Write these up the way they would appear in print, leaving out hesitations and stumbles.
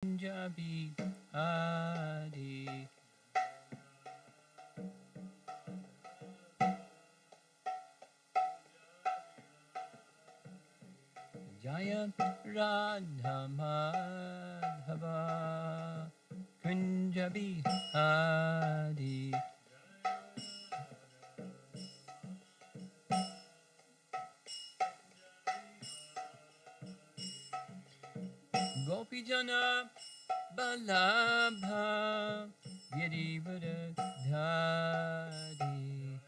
Punjabi Hari Jaya Radha Madhava Punjabi Hari Gopijana Balabha Girivardhari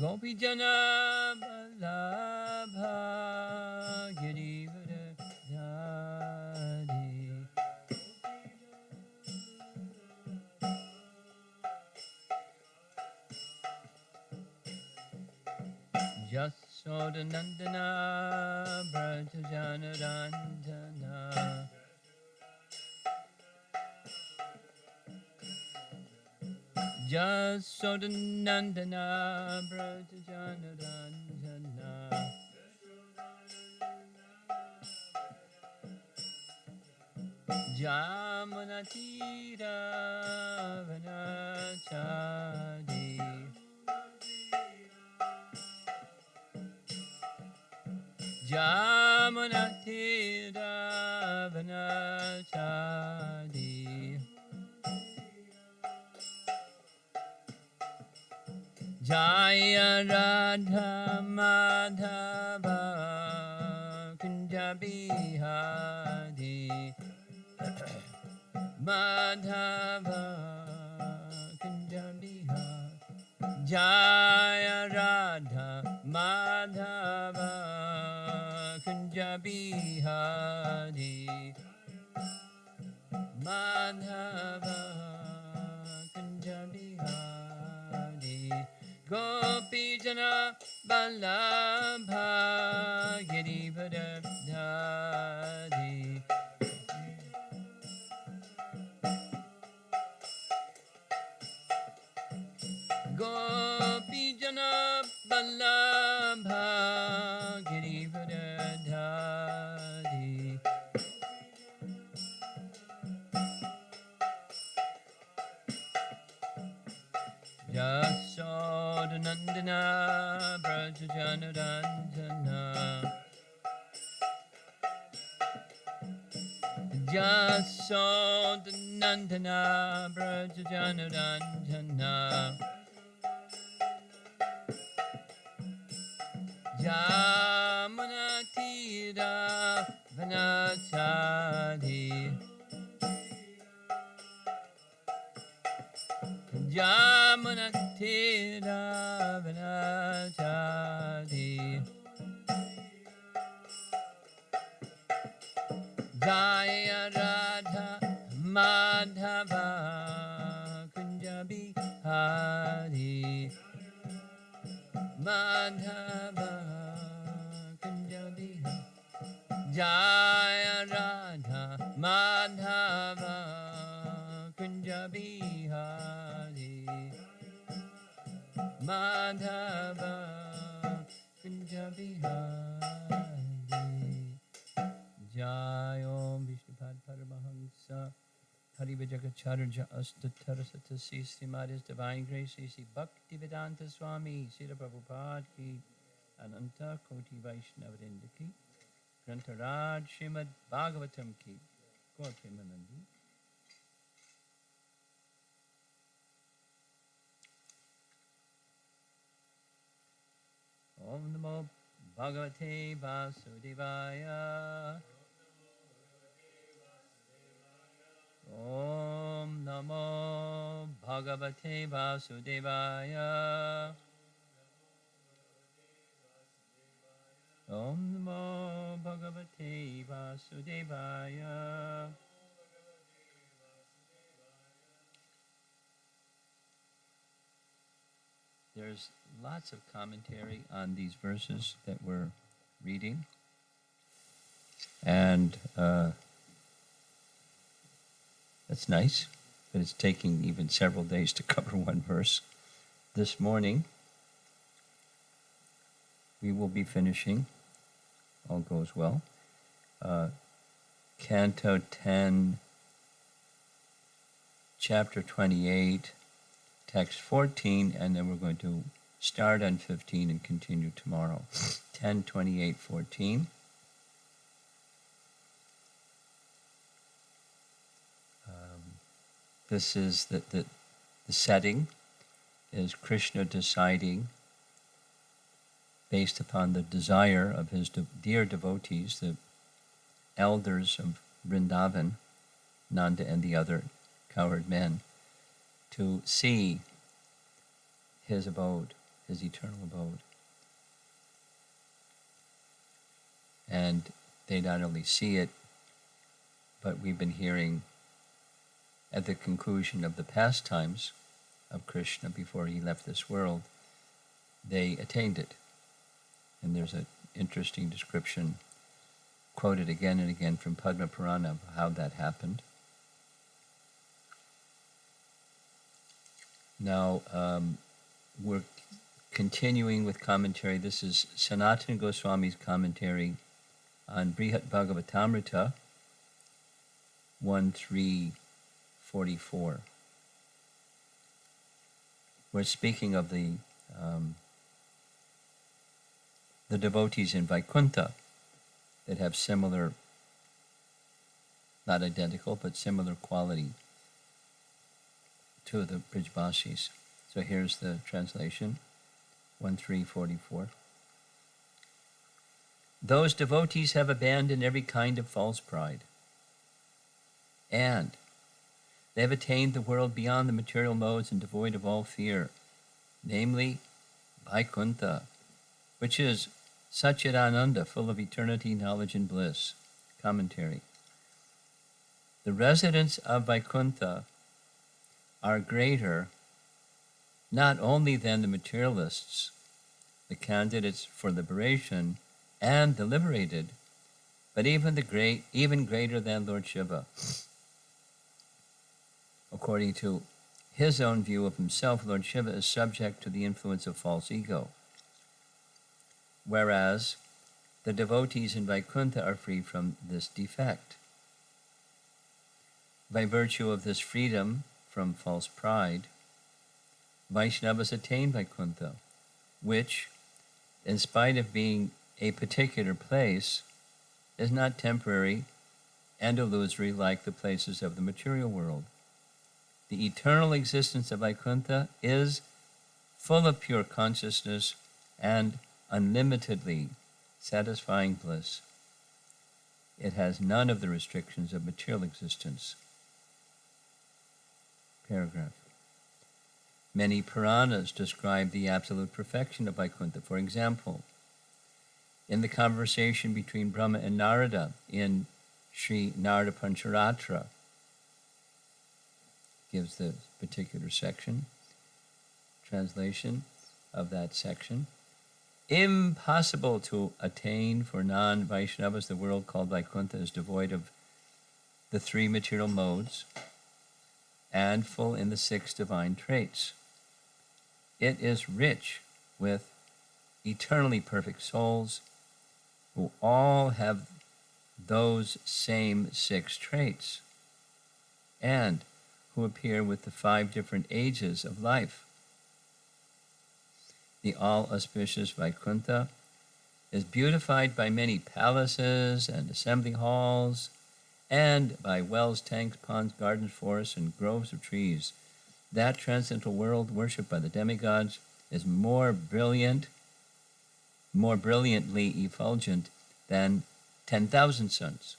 Gopijana Balabha Girivardhari Jasodanandana Brajajana Randana Jasodanandana Brajajana Randana Jamunatira Vanachari Jamunatira Vanachari Jaya Radha Madhava Punjabi Hari Madhava Punjabi Hari Jaya Radha Madhava Punjabi Hari Madhava Punjabi Hari Gopijana Balabha Girivardhari Gopijana Balabha Girivardhari Jasodanandana Brajajana Randana Jasodanandana Brajajana Randana Jamunatira Vanachari Jamunatira Vanachari Jaya Radha Madhava Punjabi Hari Madhava Punjabi Jaya Radha Madhava Punjabi Hari Madhava Punjabi Hari Jai Om Vishnupad Paramahamsa Parivajagacharya Astatarasata Sri Madhya's Divine Grace Sri Bhaktivedanta Swami Srila Prabhupada Ki Ananta Koti Vaishnavrinda Ki Grantaraj Srimad Bhagavatam Ki Gaur Premanandi Om Namo Bhagavate Vasudevaya Om Namo Bhagavate Vasudevaya Om Namo Bhagavate Vasudevaya There's lots of commentary on these verses that we're reading. And that's nice, but it's taking even several days to cover one verse. This morning, we will be finishing, all goes well, Canto 10, Chapter 28, Text 14, and then we're going to start on 15 and continue tomorrow. 10, 28, 14. This is the setting is Krishna deciding, based upon the desire of his dear devotees, the elders of Vrindavan, Nanda and the other cowherd men, to see his abode, his eternal abode. And they not only see it, but we've been hearing at the conclusion of the pastimes of Krishna before he left this world, they attained it. And there's an interesting description quoted again and again from Padma Purana of how that happened. Now, we're continuing with commentary. This is Sanatana Goswami's commentary on Brihat Bhagavatamrita 1.3.44. We're speaking of the devotees in Vaikuntha that have similar, not identical, but similar quality to the Brijbasis. So here's the translation, 1.3.44. Those devotees have abandoned every kind of false pride, and they have attained the world beyond the material modes and devoid of all fear, namely Vaikuntha, which is Satchidananda, full of eternity, knowledge, and bliss. Commentary. The residents of Vaikuntha are greater not only than the materialists, the candidates for liberation, and the liberated, but even greater than Lord Shiva. According to his own view of himself, Lord Shiva is subject to the influence of false ego, whereas the devotees in Vaikuntha are free from this defect. By virtue of this freedom from false pride, Vaishnavas attain Vaikuntha, which, in spite of being a particular place, is not temporary and illusory like the places of the material world. The eternal existence of Vaikuntha is full of pure consciousness and unlimitedly satisfying bliss. It has none of the restrictions of material existence. Paragraph. Many Puranas describe the absolute perfection of Vaikuntha. For example, in the conversation between Brahma and Narada in Sri Narada Pancharatra, gives the particular section, translation of that section. Impossible to attain for non-Vaishnavas. The world called Vaikuntha is devoid of the three material modes and full in the six divine traits. It is rich with eternally perfect souls who all have those same six traits and who appear with the 5 different ages of life. The all-auspicious Vaikuntha is beautified by many palaces and assembly halls, and by wells, tanks, ponds, gardens, forests, and groves of trees. That transcendental world worshipped by the demigods is more brilliantly effulgent than 10,000 suns.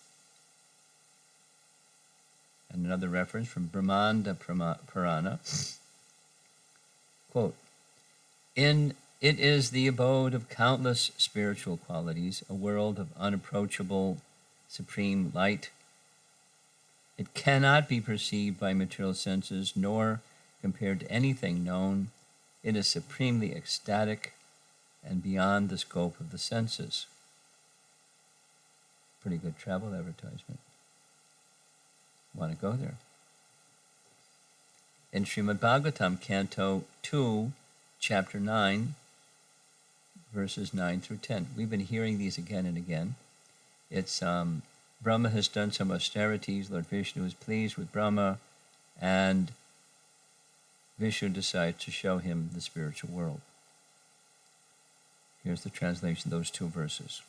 And another reference from Brahmanda Purana, quote, it is the abode of countless spiritual qualities, a world of unapproachable supreme light. It cannot be perceived by material senses, nor compared to anything known. It is supremely ecstatic and beyond the scope of the senses. Pretty good travel advertisement. Want to go there? In Srimad Bhagavatam, Canto 2, Chapter 9, verses 9 through 10. We've been hearing these again and again. It's Brahma has done some austerities. Lord Vishnu is pleased with Brahma, and Vishnu decides to show him the spiritual world. Here's the translation of those two verses.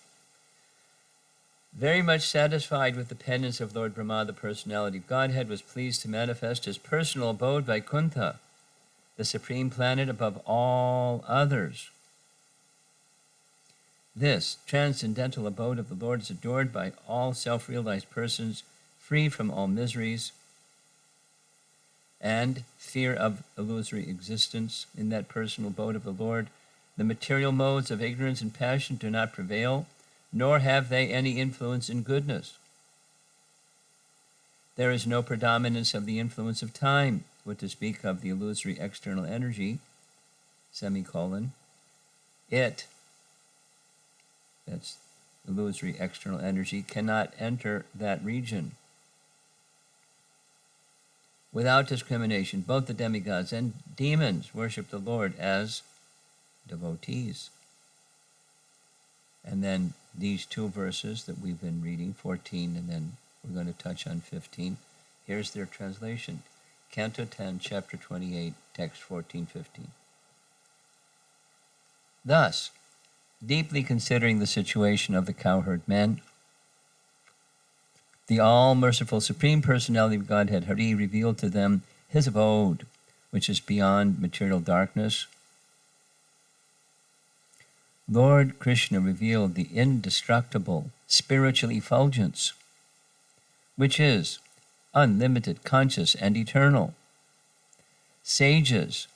Very much satisfied with the penance of Lord Brahma, the personality of Godhead was pleased to manifest his personal abode Vaikuntha, the supreme planet above all others. This transcendental abode of the Lord is adored by all self-realized persons, free from all miseries and fear of illusory existence. In that personal abode of the Lord, the material modes of ignorance and passion do not prevail, nor have they any influence in goodness. There is no predominance of the influence of time, what to speak of the illusory external energy, semicolon. It, that's illusory external energy, cannot enter that region. Without discrimination, both the demigods and demons worship the Lord as devotees. And then these two verses that we've been reading, 14, and then we're going to touch on 15. Here's their translation. Canto 10, Chapter 28, Text 14, 15. Thus, deeply considering the situation of the cowherd men, the all-merciful Supreme Personality of Godhead, Hari, revealed to them his abode, which is beyond material darkness. Lord Krishna revealed the indestructible spiritual effulgence, which is unlimited, conscious, and eternal. Sages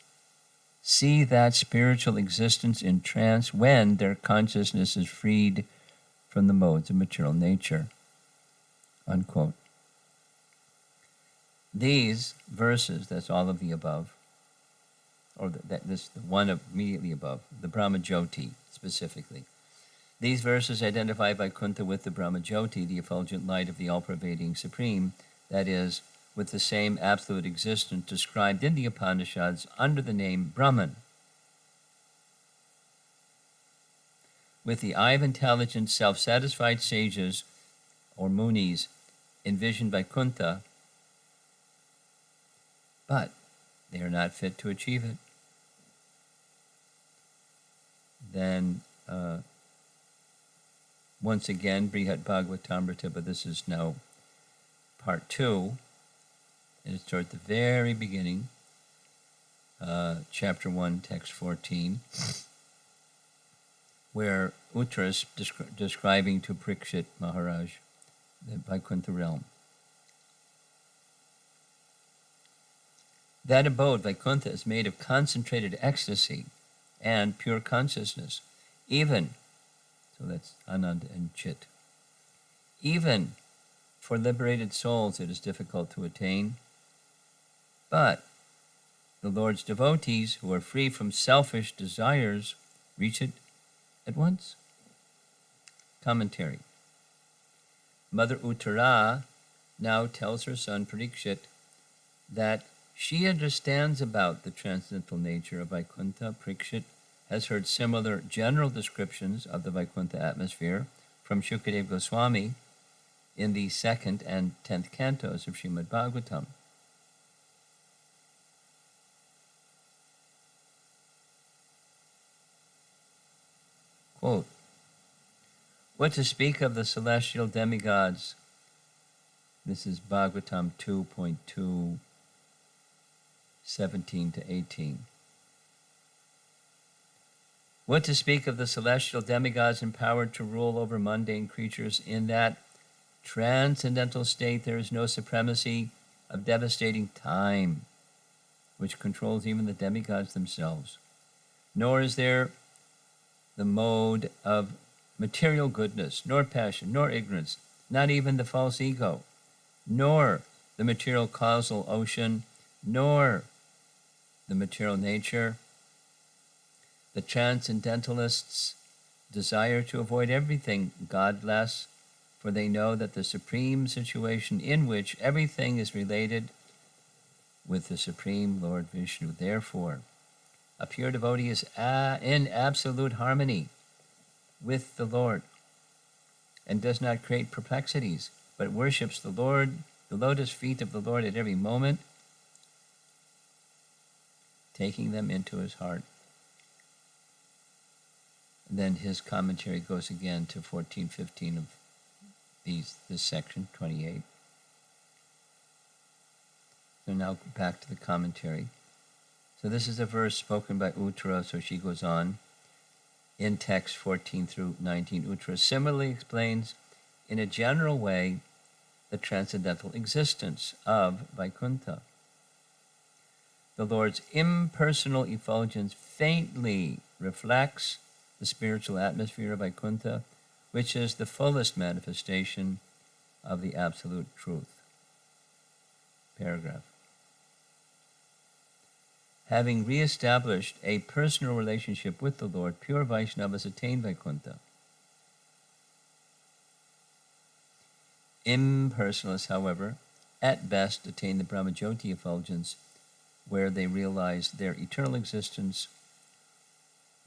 see that spiritual existence in trance when their consciousness is freed from the modes of material nature. Unquote. These verses, that's all of the above, or the one immediately above, the Brahma Jyoti specifically. These verses identify Vaikuntha with the Brahma Jyoti, the effulgent light of the all-pervading Supreme, that is, with the same absolute existence described in the Upanishads under the name Brahman. With the eye of intelligent, self-satisfied sages, or munis, envision Vaikuntha, but they are not fit to achieve it. Then, once again, Brihat Bhagavatamrita, but this is now part 2, and it's toward the very beginning, chapter 1, text 14, where Uttara is describing to Parikshit Maharaj the Vaikuntha realm. That abode, Vaikuntha, is made of concentrated ecstasy and pure consciousness, even, so that's Anand and Chit, even for liberated souls it is difficult to attain, but the Lord's devotees, who are free from selfish desires, reach it at once. Commentary. Mother Uttara now tells her son Parikshit that she understands about the transcendental nature of Vaikuntha. Parikshit has heard similar general descriptions of the Vaikuntha atmosphere from Shukadeva Goswami in the 2nd and 10th cantos of Srimad Bhagavatam. Quote, what to speak of the celestial demigods? This is Bhagavatam 2.2, 17 to 18. What to speak of the celestial demigods empowered to rule over mundane creatures? In that transcendental state there is no supremacy of devastating time, which controls even the demigods themselves, nor is there the mode of material goodness, nor passion, nor ignorance, not even the false ego, nor the material causal ocean, nor the material nature. The transcendentalists desire to avoid everything godless, for they know that the supreme situation in which everything is related with the Supreme Lord Vishnu. Therefore, a pure devotee is in absolute harmony with the Lord, and does not create perplexities, but worships the Lord, the lotus feet of the Lord at every moment, taking them into his heart. And then his commentary goes again to 14:15 of this section, 28. So now back to the commentary. So this is a verse spoken by Uttara, so she goes on. In text 14 through 19, Uttara similarly explains in a general way the transcendental existence of Vaikuntha. The Lord's impersonal effulgence faintly reflects the spiritual atmosphere of Vaikuntha, which is the fullest manifestation of the absolute truth. Paragraph. Having re-established a personal relationship with the Lord, pure Vaishnavas attain Vaikuntha. Impersonalists, however, at best attain the Brahmajyoti effulgence, where they realize their eternal existence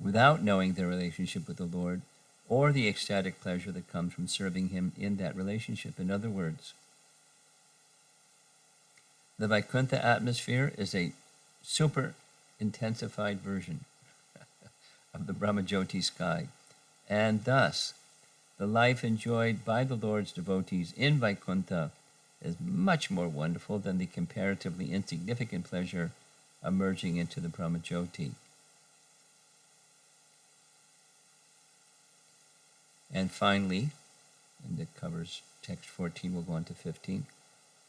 without knowing their relationship with the Lord, or the ecstatic pleasure that comes from serving him in that relationship. In other words, the Vaikuntha atmosphere is a super intensified version of the Brahmajyoti sky, and thus the life enjoyed by the Lord's devotees in Vaikuntha is much more wonderful than the comparatively insignificant pleasure emerging into the Brahmajyoti. And finally, and it covers text 14, we'll go on to 15,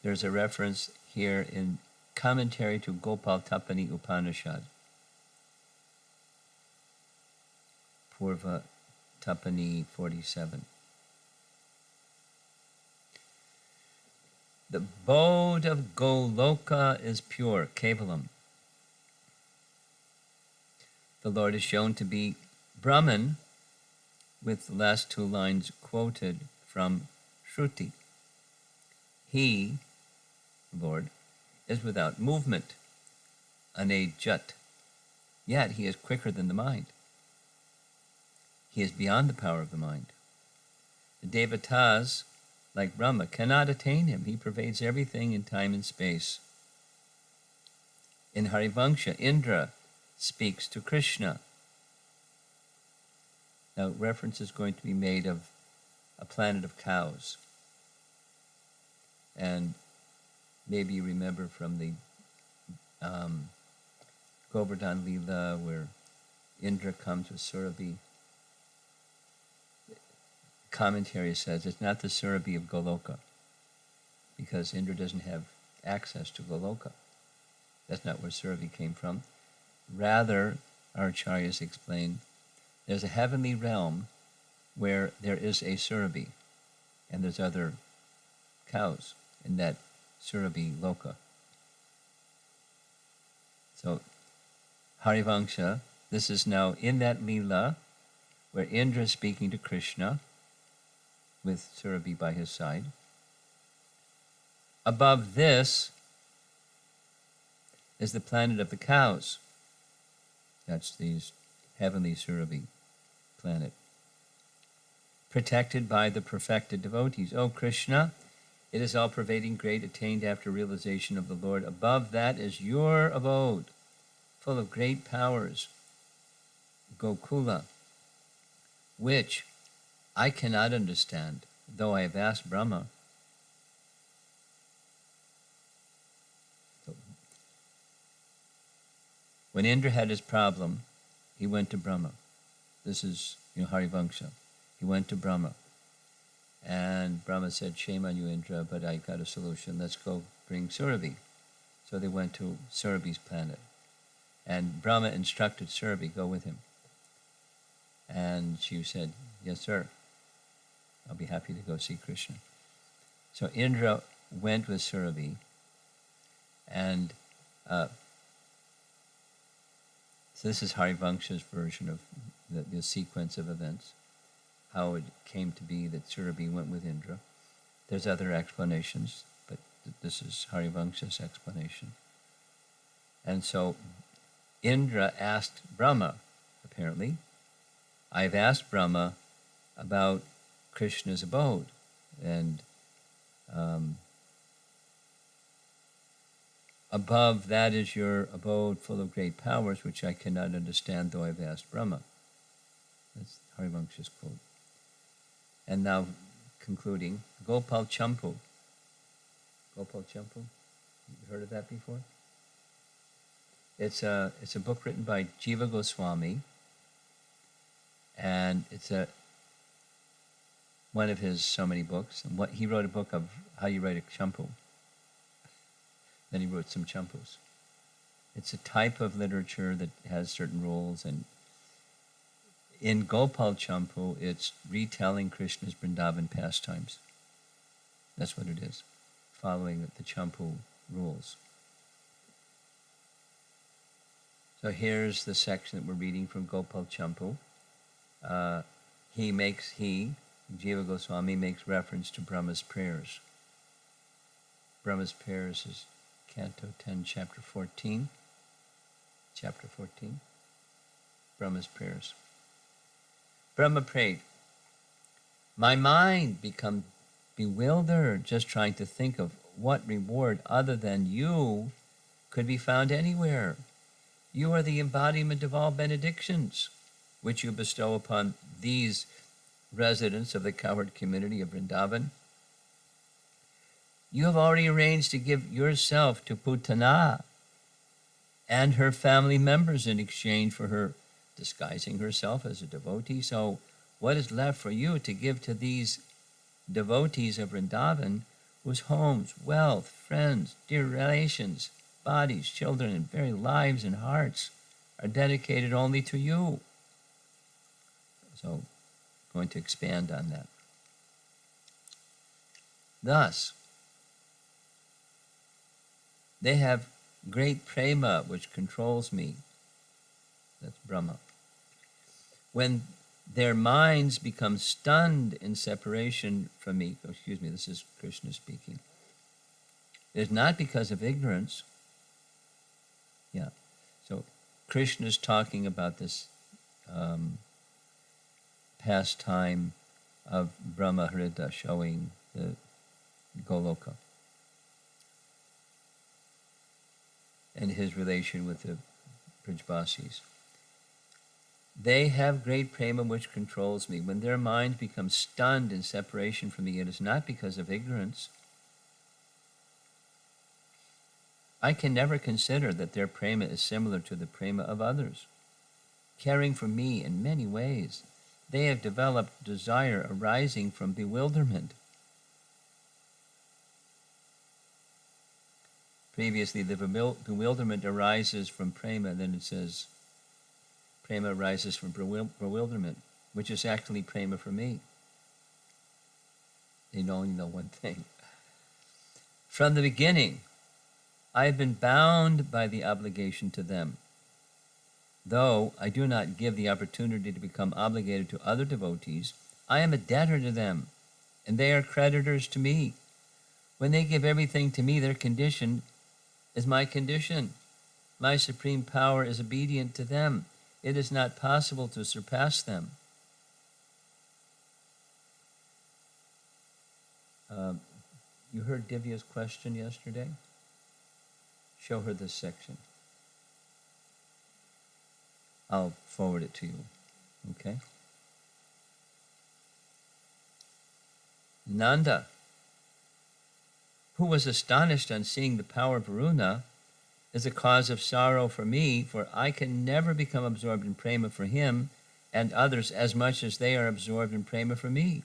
there's a reference here in commentary to Gopal Tapani Upanishad, Purva Tapani 47. The abode of Goloka is pure, Kevalam. The Lord is shown to be Brahman, with the last two lines quoted from Shruti. He, Lord, is without movement, anejat, yet he is quicker than the mind. He is beyond the power of the mind. The Devatas, like Brahma, cannot attain him. He pervades everything in time and space. In Harivangsha, Indra speaks to Krishna. Now, reference is going to be made of a planet of cows. And maybe you remember from the Govardhan Leela, where Indra comes with Surabhi. Commentary says it's not the Surabhi of Goloka, because Indra doesn't have access to Goloka. That's not where Surabhi came from. Rather, our acharyas explain, there's a heavenly realm where there is a Surabhi, and there's other cows in that Surabhi Loka. So, Harivangsha, this is now in that Leela where Indra is speaking to Krishna with Surabhi by his side. Above this is the planet of the cows. That's the heavenly Surabhi planet. Protected by the perfected devotees. O Krishna, it is all-pervading, great, attained after realization of the Lord. Above that is your abode, full of great powers, Gokula, which I cannot understand, though I have asked Brahma. So, when Indra had his problem, he went to Brahma. This is Harivangsha. He went to Brahma. And Brahma said, shame on you, Indra, but I got a solution. Let's go bring Surabhi. So they went to Surabhi's planet. And Brahma instructed Surabhi, go with him. And she said, yes, sir. I'll be happy to go see Krishna. So Indra went with Surabhi. And so this is Harivangsha's version of the sequence of events, how it came to be that Surabhi went with Indra. There's other explanations, but this is Harivangsha's explanation. And so Indra asked Brahma, apparently, I've asked Brahma about Krishna's abode. And above that is your abode full of great powers, which I cannot understand, though I've asked Brahma. That's Harivanksha's quote. And now concluding, Gopal Champu. Gopal Champu? You heard of that before? It's a book written by Jiva Goswami, and it's one of his so many books. And he wrote a book of how you write a champu. Then he wrote some champus. It's a type of literature that has certain rules, and in Gopal Champu, it's retelling Krishna's Vrindavan pastimes. That's what it is, following the Champu rules. So here's the section that we're reading from Gopal Champu. Jiva Goswami makes reference to Brahma's prayers. Brahma's prayers is Canto 10, Chapter 14. Chapter 14. Brahma's prayers. Brahma prayed, "My mind become bewildered just trying to think of what reward other than you could be found anywhere. You are the embodiment of all benedictions, which you bestow upon these residents of the cowherd community of Vrindavan. You have already arranged to give yourself to Putana and her family members in exchange for her disguising herself as a devotee. So what is left for you to give to these devotees of Vrindavan, whose homes, wealth, friends, dear relations, bodies, children, and very lives and hearts are dedicated only to you?" So I'm going to expand on that. Thus, they have great prema which controls me. That's Brahma. When their minds become stunned in separation from me, this is Krishna speaking. It is not because of ignorance. So Krishna's talking about this pastime of Brahma Hrida showing the Goloka and his relation with the Brijbasis. They have great prema which controls me. When their mind becomes stunned in separation from me, it is not because of ignorance. I can never consider that their prema is similar to the prema of others. Caring for me in many ways, they have developed desire arising from bewilderment. Previously, the bewilderment arises from prema, then it says prema arises from bewilderment, which is actually prema for me. They only know one thing. From the beginning, I have been bound by the obligation to them. Though I do not give the opportunity to become obligated to other devotees, I am a debtor to them, and they are creditors to me. When they give everything to me, their condition is my condition. My supreme power is obedient to them. It is not possible to surpass them. You heard Divya's question yesterday? Show her this section. I'll forward it to you, okay? Nanda, who was astonished on seeing the power of Varuna, is a cause of sorrow for me, for I can never become absorbed in prema for him and others as much as they are absorbed in prema for me.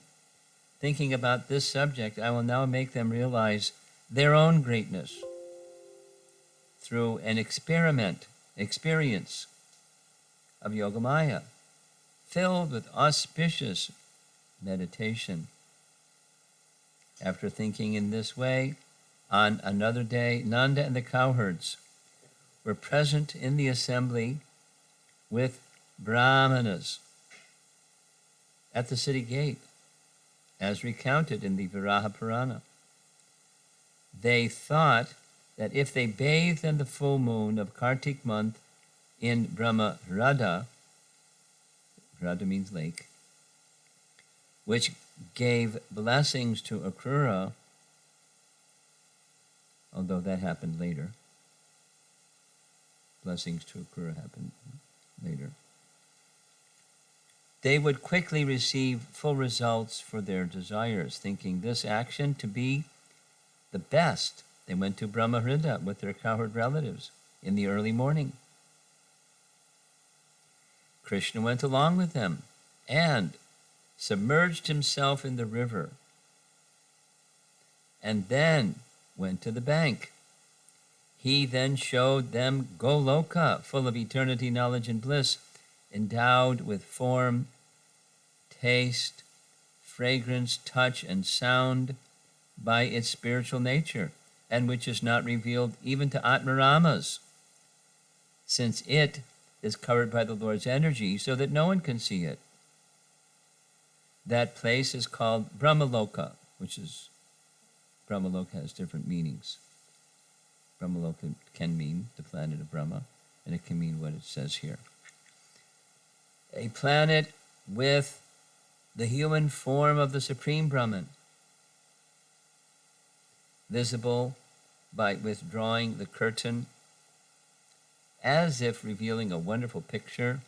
Thinking about this subject, I will now make them realize their own greatness through an experience of Yogamaya, filled with auspicious meditation. After thinking in this way, on another day, Nanda and the cowherds were present in the assembly with Brahmanas at the city gate, as recounted in the Viraha Purana. They thought that if they bathed in the full moon of Kartik month in Brahma Radha means lake, which gave blessings to Akrura, although that happened later. Blessings to Akrura happened later. They would quickly receive full results for their desires, thinking this action to be the best. They went to Brahmahrida with their cowherd relatives in the early morning. Krishna went along with them and submerged himself in the river, and then went to the bank. He then showed them Goloka, full of eternity, knowledge, and bliss, endowed with form, taste, fragrance, touch, and sound by its spiritual nature, and which is not revealed even to Atmaramas, since it is covered by the Lord's energy so that no one can see it. That place is called Brahmaloka, Brahmaloka has different meanings. Brahmaloka can mean the planet of Brahma, and it can mean what it says here. A planet with the human form of the Supreme Brahman, visible by withdrawing the curtain, as if revealing a wonderful picture.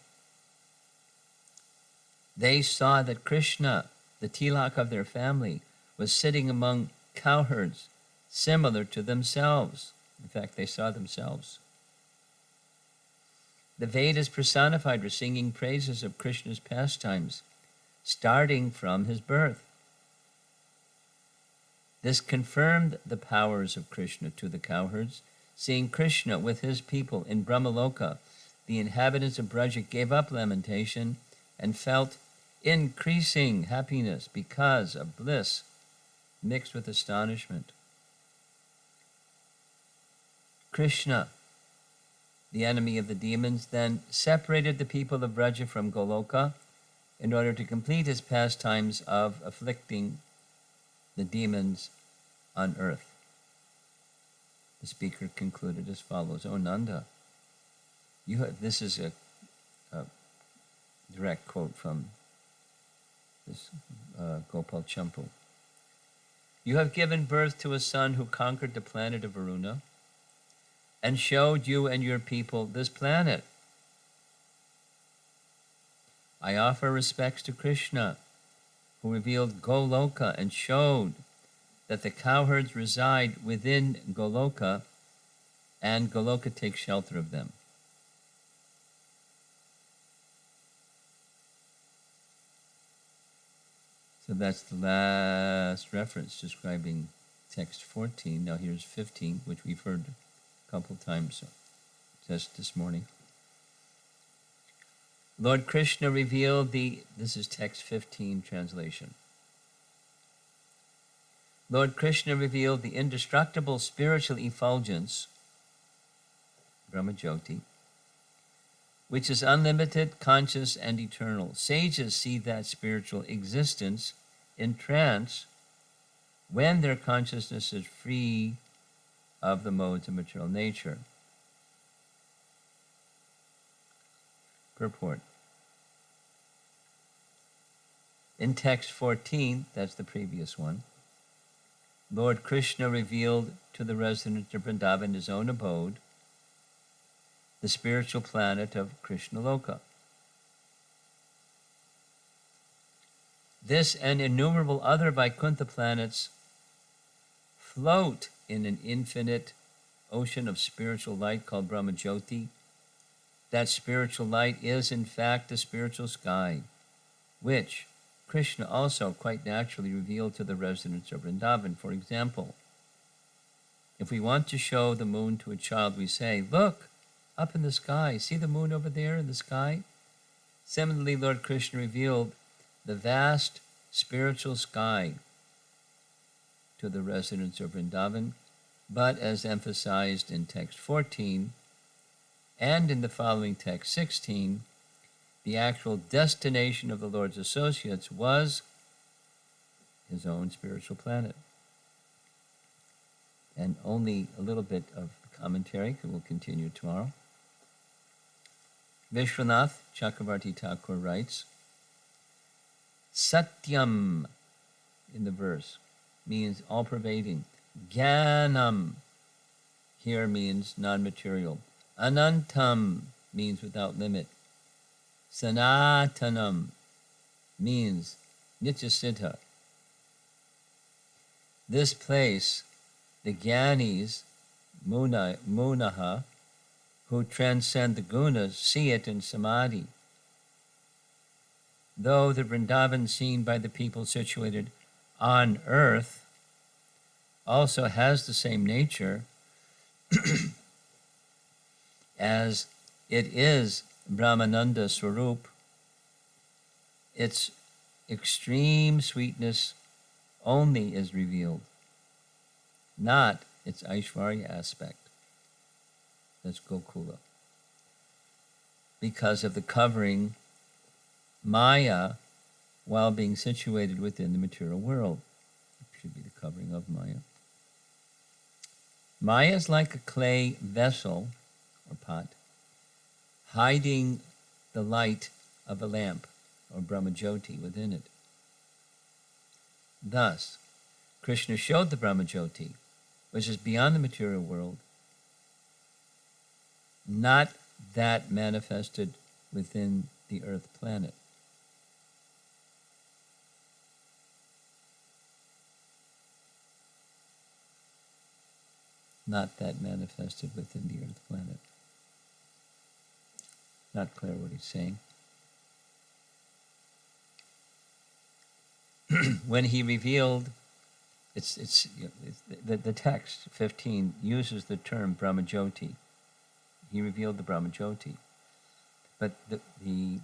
They saw that Krishna, the tilak of their family, was sitting among cowherds similar to themselves. In fact, they saw themselves. The Vedas personified were singing praises of Krishna's pastimes, starting from his birth. This confirmed the powers of Krishna to the cowherds. Seeing Krishna with his people in Brahmaloka, the inhabitants of Braja gave up lamentation and felt increasing happiness because of bliss mixed with astonishment. Krishna, the enemy of the demons, then separated the people of Braja from Goloka in order to complete his pastimes of afflicting the demons on earth. The speaker concluded as follows: "O Nanda, this is a direct quote from this Gopal Champu. You have given birth to a son who conquered the planet of Varuna and showed you and your people this planet. I offer respects to Krishna, who revealed Goloka and showed that the cowherds reside within Goloka, and Goloka takes shelter of them." So that's the last reference describing text 14. Now here's 15, which we've heard a couple times just this morning. Lord Krishna revealed this is text 15 translation. Lord Krishna revealed the indestructible spiritual effulgence, Brahmajyoti, which is unlimited, conscious, and eternal. Sages see that spiritual existence in trance when their consciousness is free of the modes of material nature. Purport. In text 14, that's the previous one, Lord Krishna revealed to the residents of Vrindavan his own abode, the spiritual planet of Krishnaloka. This and innumerable other Vaikuntha planets float in an infinite ocean of spiritual light called Brahmajyoti. That spiritual light is, in fact, the spiritual sky, which Krishna also quite naturally revealed to the residents of Vrindavan. For example, if we want to show the moon to a child, we say, "Look, up in the sky, see the moon over there in the sky?" Similarly, Lord Krishna revealed the vast spiritual sky to the residents of Vrindavan, but as emphasized in text 14 and in the following text 16, the actual destination of the Lord's associates was his own spiritual planet. And only a little bit of commentary, because we'll continue tomorrow. Vishwanath Chakravarti Thakur writes, Satyam in the verse means all-pervading. Jnanam here means non-material. Anantam means without limit. Sanatanam means nityasiddha. This place, the Jnanis, Munaha, who transcend the gunas, see it in samadhi. Though the Vrindavan seen by the people situated on earth also has the same nature as it is Brahmananda Swarup, its extreme sweetness only is revealed, not its Aishwarya aspect. That's Gokula. Because of the covering Maya while being situated within the material world. It should be the covering of Maya. Maya is like a clay vessel or pot, hiding the light of a lamp or Brahmajyoti within it. Thus, Krishna showed the Brahmajyoti, which is beyond the material world, not that manifested within the earth planet. Not that manifested within the earth planet. Not clear what he's saying. When he revealed, the text 15 uses the term Brahmajyoti. He revealed the Brahmajyoti, but the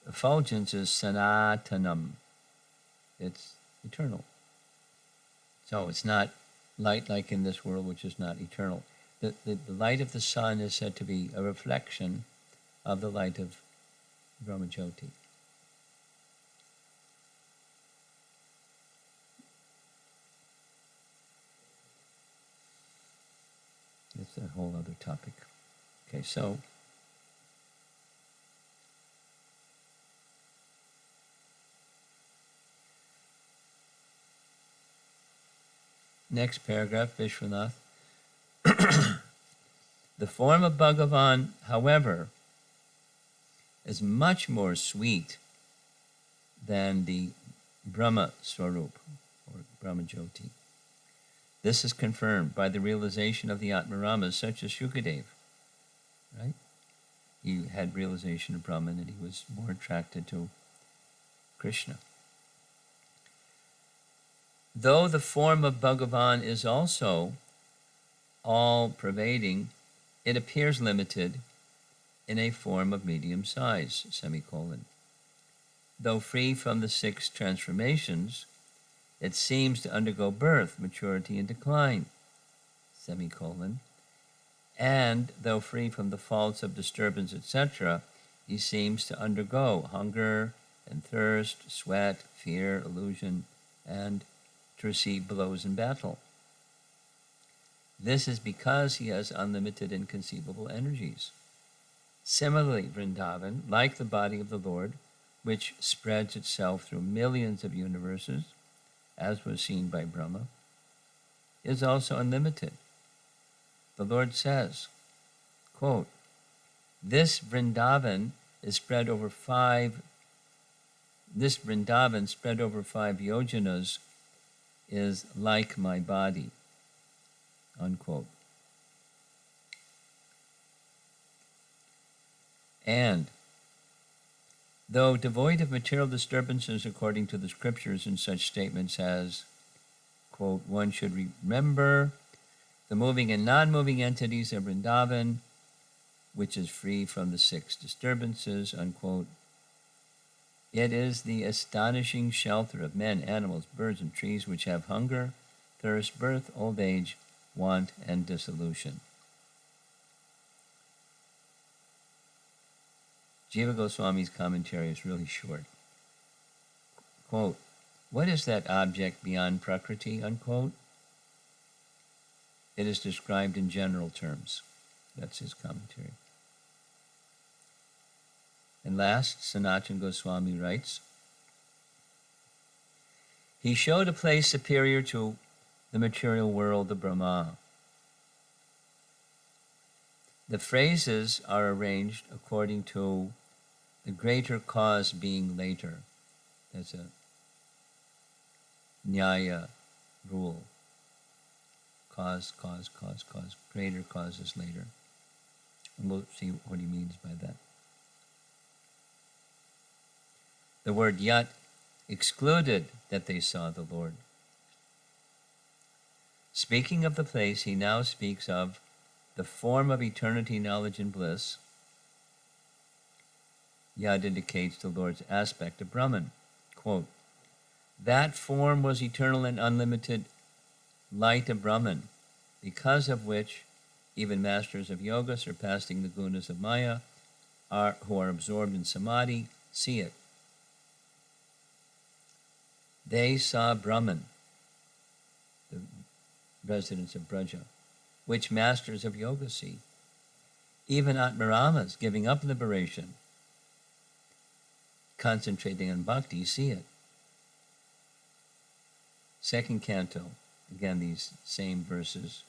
effulgence is Sanatanam. It's eternal. So it's not light like in this world, which is not eternal. The light of the sun is said to be a reflection of the light of Brahmajyoti. It's a whole other topic. Okay, so next paragraph, Vishwanath. The form of Bhagavan, however, is much more sweet than the Brahma Swarup, or Brahmajyoti. This is confirmed by the realization of the Atmaramas, such as Shukadev, right? He had realization of Brahman and he was more attracted to Krishna. Though the form of Bhagavan is also all-pervading, it appears limited in a form of medium size, semicolon. Though free from the 6 transformations, it seems to undergo birth, maturity, and decline, semicolon. And though free from the faults of disturbance, etc., he seems to undergo hunger and thirst, sweat, fear, illusion, and to receive blows in battle. This is because he has unlimited inconceivable energies. Similarly, Vrindavan, like the body of the Lord, which spreads itself through millions of universes, as was seen by Brahma, is also unlimited. The Lord says, quote, this Vrindavan spread over 5 yojanas is like my body, unquote. And though devoid of material disturbances according to the scriptures in such statements as, quote, one should remember the moving and non-moving entities of Vrindavan, which is free from the 6 disturbances, unquote. It is the astonishing shelter of men, animals, birds, and trees which have hunger, thirst, birth, old age, want, and dissolution. Jiva Goswami's commentary is really short. Quote, what is that object beyond Prakriti, unquote? It is described in general terms. That's his commentary. And last, Sanatana Goswami writes, he showed a place superior to the material world of Brahma. The phrases are arranged according to the greater cause being later. That's a Nyaya rule. Cause, greater causes later. And we'll see what he means by that. The word yat excluded that they saw the Lord. Speaking of the place, he now speaks of the form of eternity, knowledge, and bliss. Yad indicates the Lord's aspect of Brahman. Quote, that form was eternal and unlimited light of Brahman, because of which even masters of yoga surpassing the gunas of Maya who are absorbed in samadhi see it. They saw Brahman, the residents of Braja, which masters of yoga see. Even Atmaramas, giving up liberation, concentrating on bhakti, see it. Second canto, again these same verses.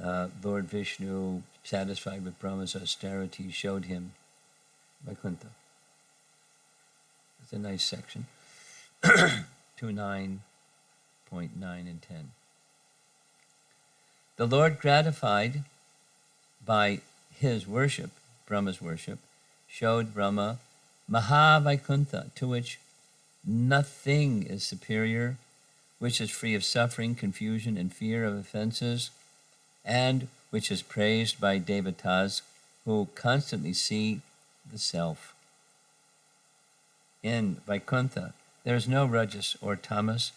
Lord Vishnu, satisfied with Brahma's austerity, showed him Vaikuntha. It's a nice section. 2:9.9 and 10. The Lord, gratified by his worship, Brahma's worship, showed Brahma Mahavaikuntha, to which nothing is superior, which is free of suffering, confusion, and fear of offenses, and which is praised by devatas who constantly see the self. In Vaikuntha, there is no rajas or tamas,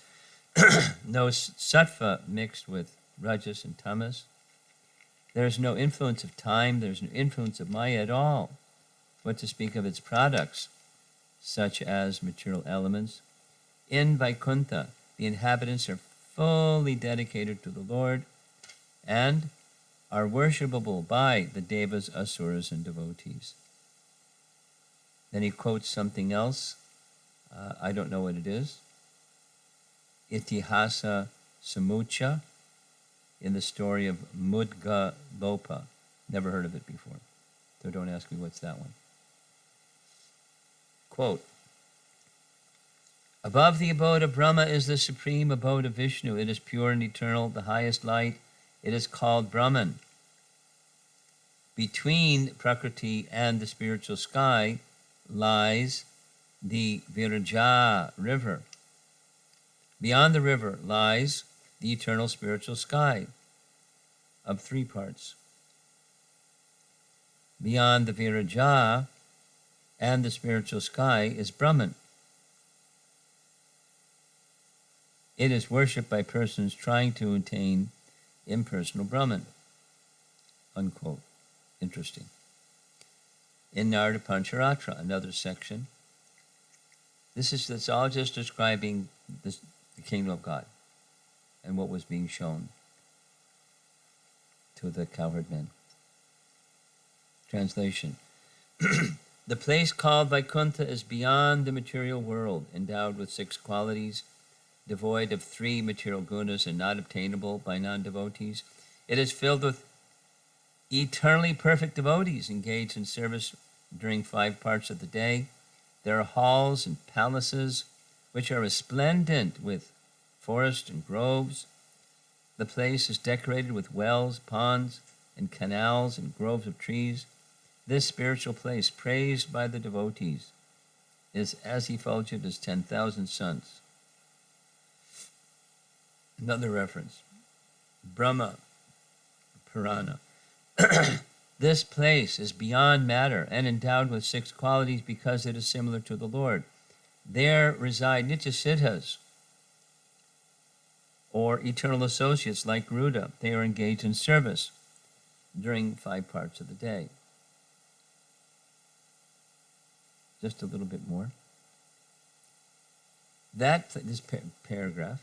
no sattva mixed with rajas and tamas. There is no influence of time, there is no influence of Maya at all. What to speak of its products, such as material elements. In Vaikuntha, the inhabitants are fully dedicated to the Lord and are worshipable by the devas, asuras, and devotees. Then he quotes something else. I don't know what it is. Itihasa Samucha, in the story of Mudga Lopa. Never heard of it before, so don't ask me what's that one. Quote, above the abode of Brahma is the supreme abode of Vishnu. It is pure and eternal, the highest light. It is called Brahman. Between Prakriti and the spiritual sky lies the Viraja river. Beyond the river lies the eternal spiritual sky of 3 parts. Beyond the Viraja and the spiritual sky is Brahman. It is worshipped by persons trying to attain impersonal Brahman. Unquote. Interesting. In Narada Pancharatra, another section, that's all just describing the kingdom of God and what was being shown to the cowherd men. Translation. The place called Vaikuntha is beyond the material world, endowed with 6 qualities, devoid of 3 material gunas and not obtainable by non-devotees. It is filled with eternally perfect devotees engaged in service during 5 parts of the day. There are halls and palaces which are resplendent with forests and groves. The place is decorated with wells, ponds, and canals and groves of trees. This spiritual place, praised by the devotees, is as effulgent as 10,000 suns. Another reference, Brahma Purana. This place is beyond matter and endowed with 6 qualities because it is similar to the Lord. There reside Nityasiddhas, or eternal associates like Garuda. They are engaged in service during 5 parts of the day. Just a little bit more. This paragraph,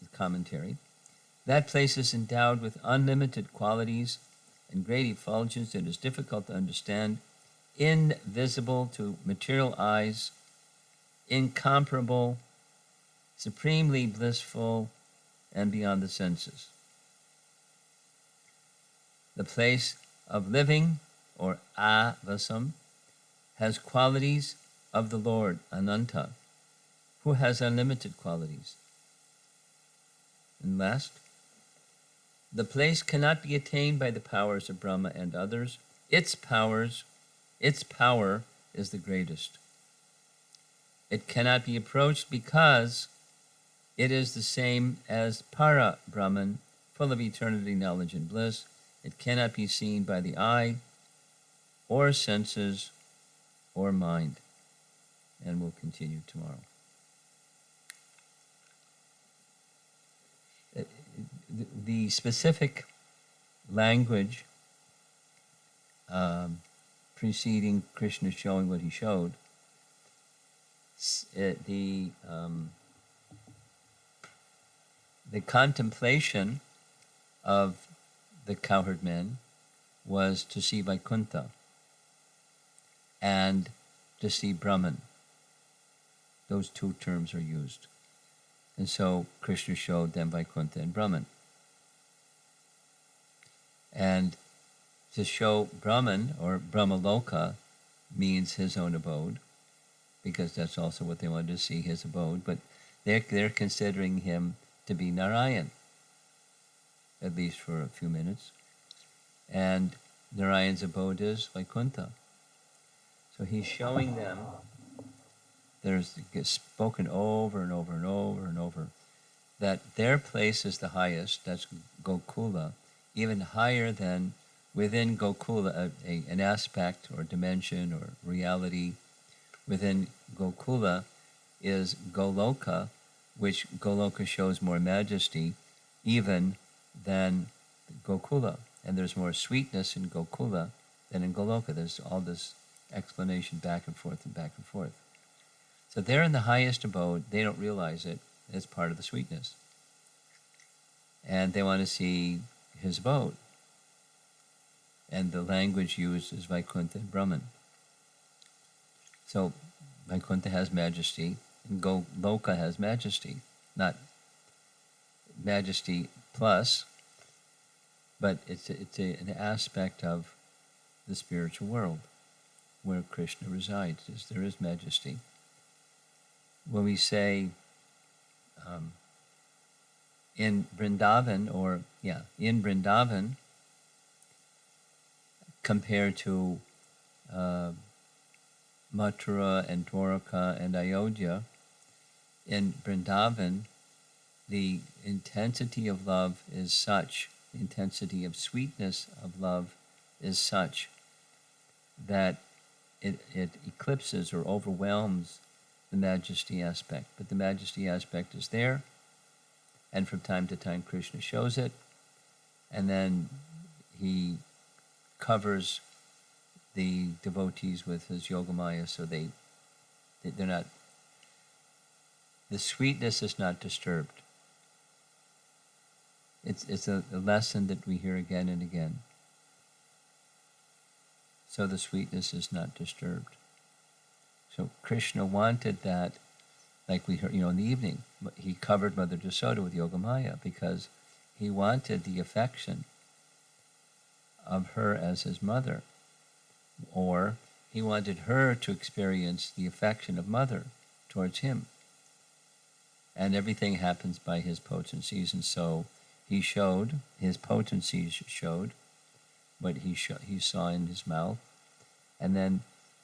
the commentary, that place is endowed with unlimited qualities and great effulgence. It is difficult to understand invisible to material eyes, incomparable, supremely blissful, and beyond the senses. The place of living, or avasam, has qualities of the Lord, Ananta, who has unlimited qualities. And last, the place cannot be attained by the powers of Brahma and others. Its power is the greatest. It cannot be approached because it is the same as Para Brahman, full of eternity, knowledge, and bliss. It cannot be seen by the eye, or senses, or mind. And we'll continue tomorrow. The specific language preceding Krishna showing what he showed, the contemplation of the cowherd men was to see Vaikuntha and to see Brahman. Those two terms are used. And so Krishna showed them Vaikuntha and Brahman. And to show Brahman, or Brahmaloka, means his own abode, because that's also what they wanted to see, his abode. But they're considering him to be Narayan, at least for a few minutes. And Narayan's abode is Vaikuntha. So he's showing them, there's spoken over and over and over and over, that their place is the highest, that's Gokula, even higher than within Gokula, an aspect or dimension or reality within Gokula is Goloka, which Goloka shows more majesty even than Gokula. And there's more sweetness in Gokula than in Goloka. There's all this explanation back and forth and back and forth. So they're in the highest abode. They don't realize it as part of the sweetness. And they want to see his abode. And the language used is Vaikuntha and Brahman. So Vaikuntha has majesty, and Goloka has majesty. Not majesty plus, but it's an aspect of the spiritual world where Krishna resides. There is majesty. When we say in Vrindavan, in Vrindavan, compared to Mathura and Dwarka and Ayodhya, in Vrindavan, the intensity of love is such, the intensity of sweetness of love is such that it eclipses or overwhelms the majesty aspect. But the majesty aspect is there, and from time to time Krishna shows it, and then he covers the devotees with his yogamaya, so they're not, the sweetness is not disturbed. It's a lesson that we hear again and again. So the sweetness is not disturbed. So Krishna wanted that, like we heard, in the evening, he covered Mother Jasoda with yogamaya because he wanted the affection of her as his mother, or he wanted her to experience the affection of mother towards him. And everything happens by his potencies, and so he showed, his potencies showed what he saw in his mouth, and then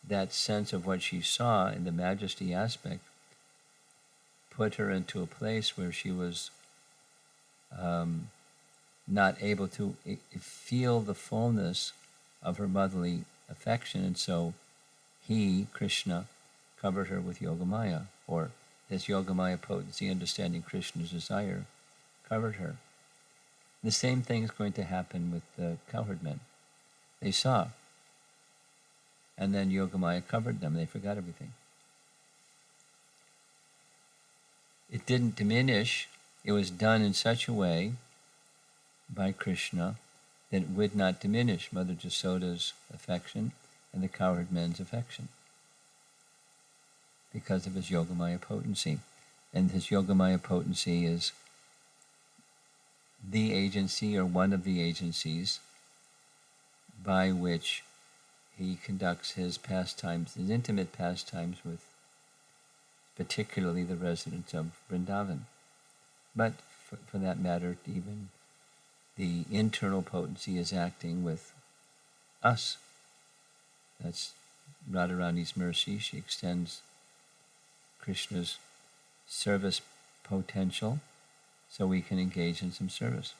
that sense of what she saw in the majesty aspect put her into a place where she was not able to feel the fullness of her motherly affection, and so he, Krishna, covered her with yogamaya, or his yogamaya potency, understanding Krishna's desire, covered her. The same thing is going to happen with the cowherd men. They saw, and then yogamaya covered them. They forgot everything. It didn't diminish. It was done in such a way by Krishna that it would not diminish Mother Jasoda's affection, and the cowherd men's affection because of his Yogamaya potency. And his Yogamaya potency is the agency or one of the agencies by which he conducts his pastimes, his intimate pastimes with particularly the residents of Vrindavan. But for that matter, even the internal potency is acting with us. That's Radharani's mercy. She extends Krishna's service potential so we can engage in some service.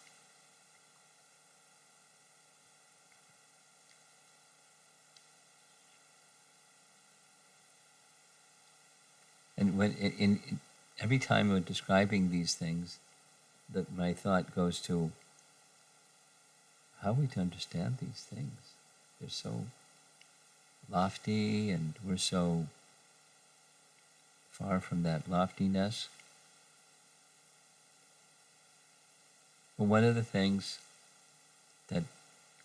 And when every time we're describing these things, that my thought goes to how are we to understand these things? They're so lofty, and we're so far from that loftiness. But one of the things that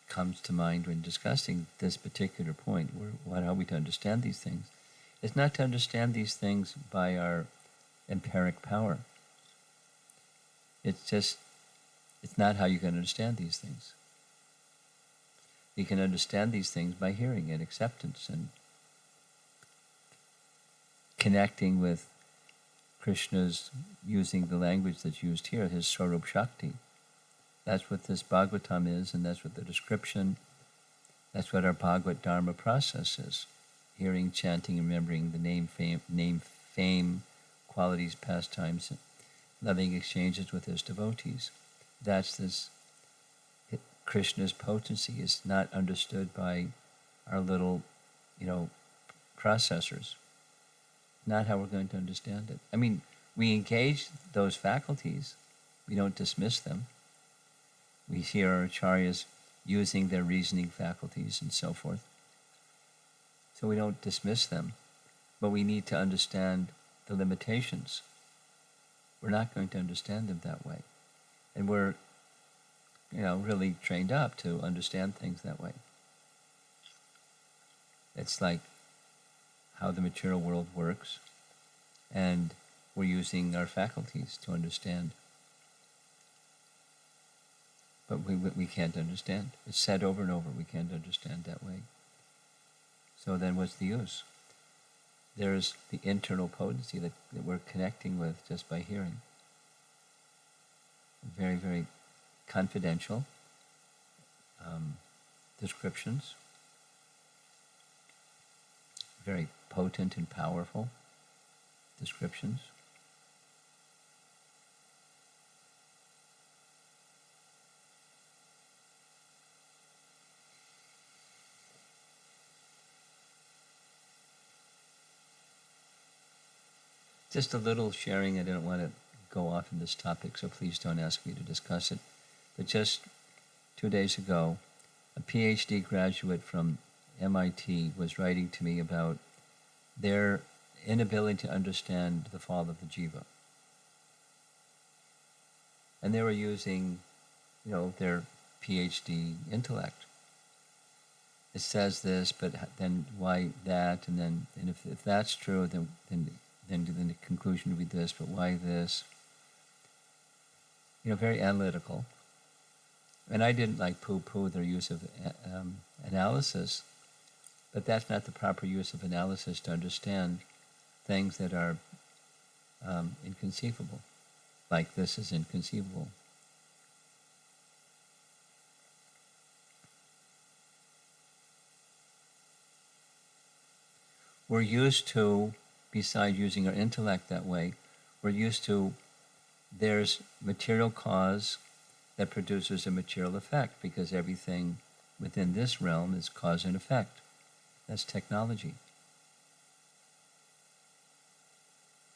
comes to mind when discussing this particular point, how are we to understand these things, is not to understand these things by our empiric power. It's not how you can understand these things. You can understand these things by hearing and acceptance and connecting with Krishna's, using the language that's used here, his Swarup Shakti. That's what this Bhagavatam is, and that's what the description, that's what our Bhagavad Dharma process is. Hearing, chanting, and remembering the name, fame, qualities, pastimes, loving exchanges with his devotees. That's this. Krishna's potency is not understood by our little, processors. Not how we're going to understand it. I mean, we engage those faculties. We don't dismiss them. We hear our acharyas using their reasoning faculties and so forth. So we don't dismiss them, but we need to understand the limitations. We're not going to understand them that way. And we're, really trained up to understand things that way. It's like how the material world works, and we're using our faculties to understand. But we can't understand. It's said over and over, we can't understand that way. So then what's the use? There's the internal potency that we're connecting with just by hearing. Very, very confidential descriptions. Very potent and powerful descriptions. Just a little sharing. I don't want to go off in this topic, so please don't ask me to discuss it. But just 2 days ago, a PhD graduate from MIT was writing to me about their inability to understand the fall of the jiva. And they were using, their PhD intellect. It says this, but then why that? And if that's true, then the conclusion would be this, but why this? Very analytical. And I didn't poo-poo their use of analysis, but that's not the proper use of analysis to understand things that are inconceivable. Like this is inconceivable. We're used to, besides using our intellect that way, we're used to there's material cause that produces a material effect, because everything within this realm is cause and effect. That's technology.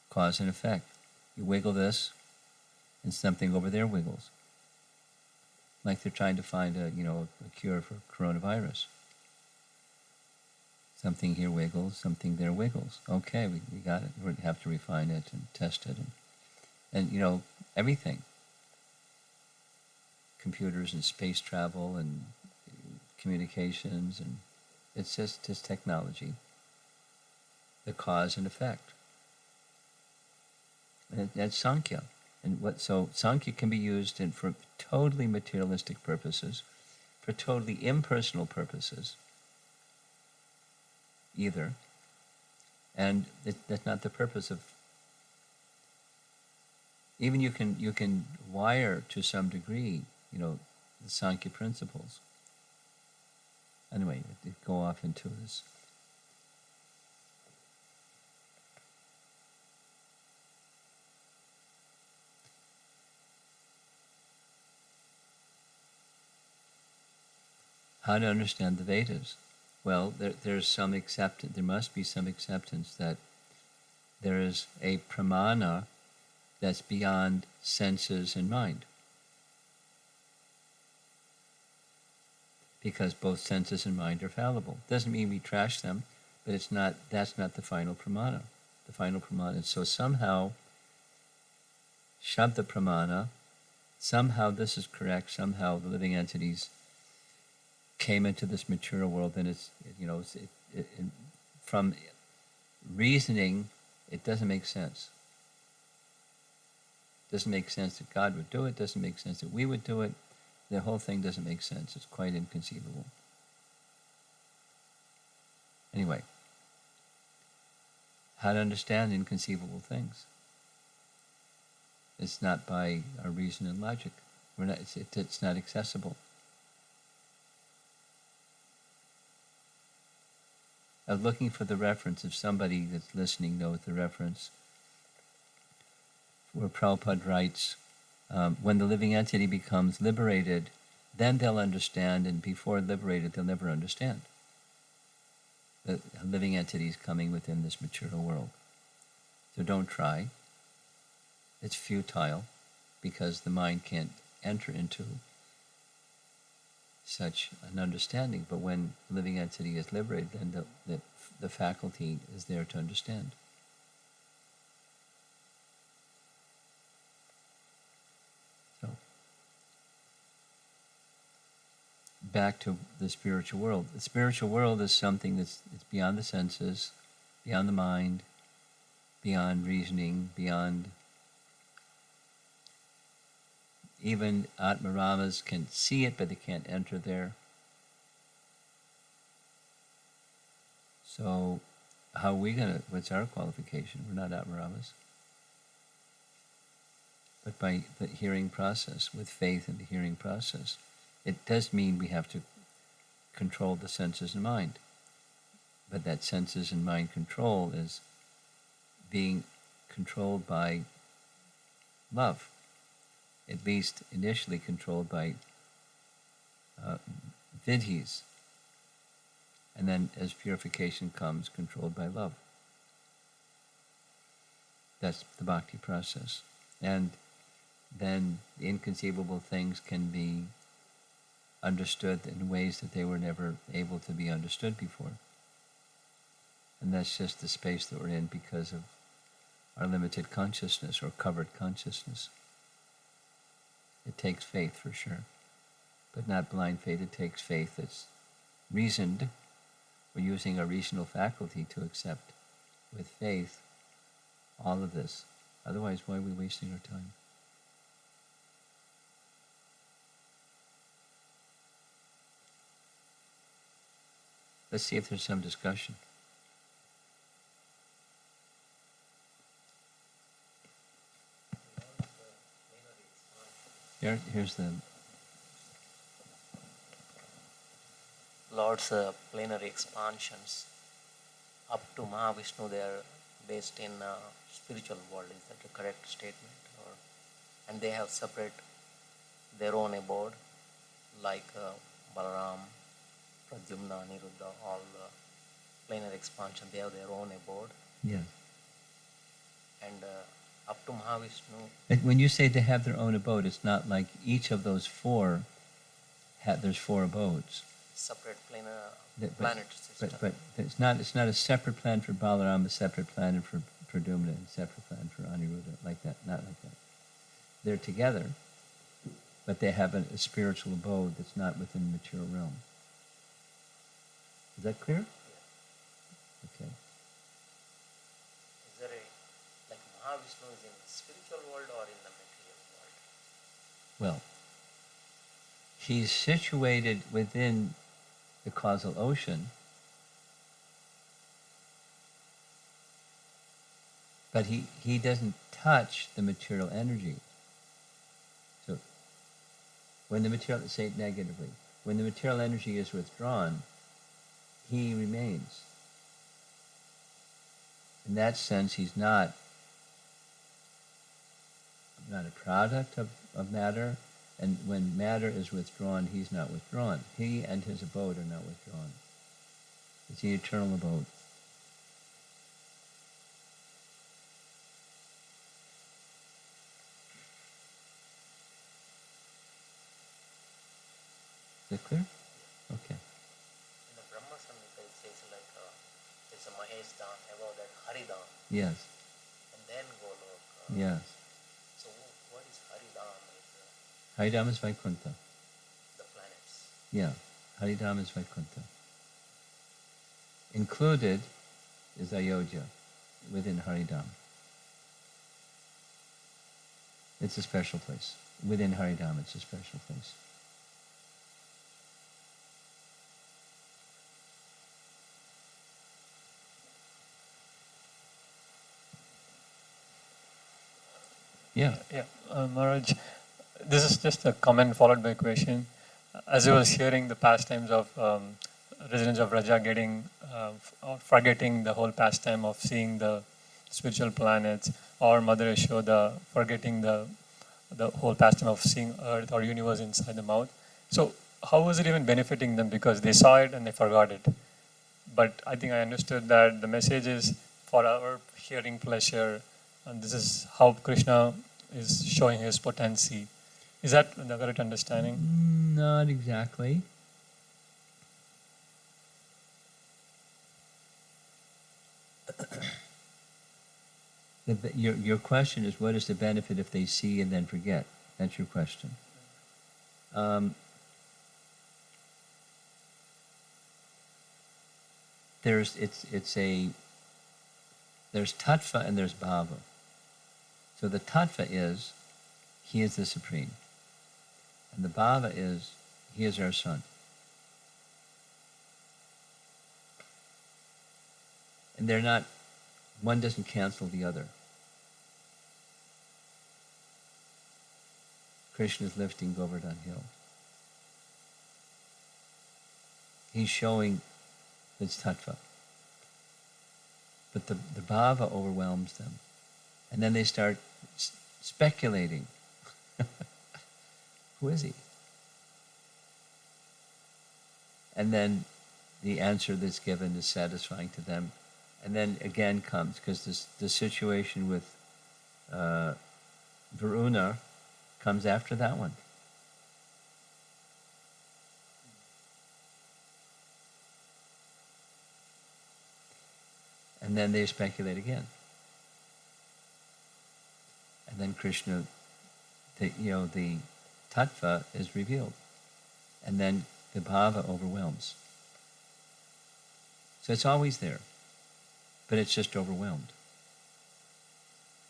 Cause and effect. You wiggle this, and something over there wiggles. Like they're trying to find a cure for coronavirus. Something here wiggles, something there wiggles. Okay, we got it. We have to refine it and test it. And everything. Computers and space travel and communications and It's just technology, the cause and effect. And that's Sankhya. So Sankhya can be used for totally materialistic purposes, for totally impersonal purposes, either. And that's not the purpose of. Even you can wire to some degree, the Sankhya principles. Anyway, it go off into this. How to understand the Vedas? Well, there's some acceptance. There must be some acceptance that there is a pramana that's beyond senses and mind, because both senses and mind are fallible. Doesn't mean we trash them, but that's not the final pramana. The final pramana. So somehow, Shabda pramana, somehow this is correct. Somehow the living entities came into this material world, and from reasoning, it doesn't make sense. It doesn't make sense that God would do it. Doesn't make sense that we would do it. The whole thing doesn't make sense. It's quite inconceivable. Anyway, how to understand inconceivable things? It's not by our reason and logic. It's not accessible. I was looking for the reference. If somebody that's listening knows the reference, where Prabhupada writes, when the living entity becomes liberated, then they'll understand, and before liberated, they'll never understand. The living entity is coming within this material world. So don't try. It's futile, because the mind can't enter into such an understanding. But when the living entity is liberated, then the faculty is there to understand. So, back to the spiritual world. The spiritual world is something it's beyond the senses, beyond the mind, beyond reasoning, beyond. Even Atmaramas can see it, but they can't enter there. So how are we what's our qualification? We're not Atmaramas. But by the hearing process, with faith in the hearing process, it does mean we have to control the senses and mind. But that senses and mind control is being controlled by love. At least initially controlled by vidhis, and then as purification comes, controlled by love. That's the bhakti process. And then the inconceivable things can be understood in ways that they were never able to be understood before. And that's just the space that we're in because of our limited consciousness or covered consciousness. It takes faith for sure, but not blind faith. It takes faith that's reasoned. We're using our reasonable faculty to accept with faith all of this. Otherwise, why are we wasting our time? Let's see if there's some discussion. Here's the Lord's plenary expansions up to Mahavishnu. They are based in spiritual world. Is that a correct statement? And they have separate their own abode, like Balaram, Pradyumna, Niruddha, all plenary expansion. They have their own abode. Yeah. And up to Mahavishnu. And when you say they have their own abode, it's not like each of those four, there's four abodes. Separate planet system. But it's not a separate plan for Balaram, a separate plan for Pradyumna, and a separate plan for Aniruddha, like that. Not like that. They're together, but they have a spiritual abode that's not within the material realm. Is that clear? Yeah. Okay. Is there a, like Mahavishnu is in spiritual world or in the material world? Well, he's situated within the causal ocean, but he doesn't touch the material energy. So when the material, say it negatively, when the material energy is withdrawn, he remains. In that sense, he's not a product of matter, and when matter is withdrawn, he's not withdrawn. He and his abode are not withdrawn. It's the eternal abode. Is that clear? Okay. In the Brahma Samhita it says like it's a Mahesh Dhan, above that Haridhan, Yes. and then Golok. Yes. So what is Haridhan? Is Haridam is Vaikuntha. the planets. Yeah. Haridam is Vaikuntha. Included is Ayodhya within Haridam. It's a special place. Within Haridam, it's a special place. Yeah. Yeah, Maharaj, this is just a comment followed by a question. As I was hearing the pastimes of residents of Raja getting, or forgetting the whole pastime of seeing the spiritual planets, or Mother Yashoda forgetting the whole pastime of seeing Earth or universe inside the mouth. So how was it even benefiting them? Because they saw it and they forgot it. But I think I understood that the message is for our hearing pleasure, and this is how Krishna is showing his potency. Is that the correct understanding? Not exactly. Your question is, what is the benefit if they see and then forget? That's your question. There's tattva and there's bhava. So the tattva is, he is the supreme. And the bhava is, he is our son. And they're not, one doesn't cancel the other. Krishna is lifting Govardhan Hill. He's showing his tattva. But the bhava overwhelms them. And then they start speculating. Who is he? And then the answer that's given is satisfying to them. And then again comes, because the situation with Varuna comes after that one. And then they speculate again. And then Krishna, the tattva is revealed. And then the bhava overwhelms. So it's always there. But it's just overwhelmed.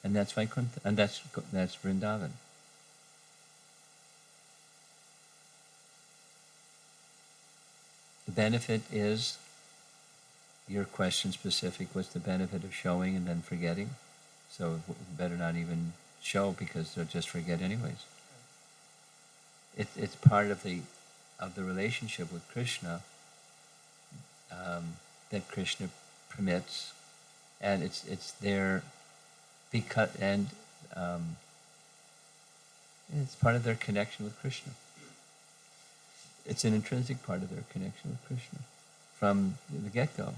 And that's Vaikuntha, and that's Vrindavan. The benefit is, your question specific, what's the benefit of showing and then forgetting? So better not even show, because they'll just forget anyways. It's part of the relationship with Krishna that Krishna permits, and it's there because, and it's part of their connection with Krishna. It's an intrinsic part of their connection with Krishna from the get-go.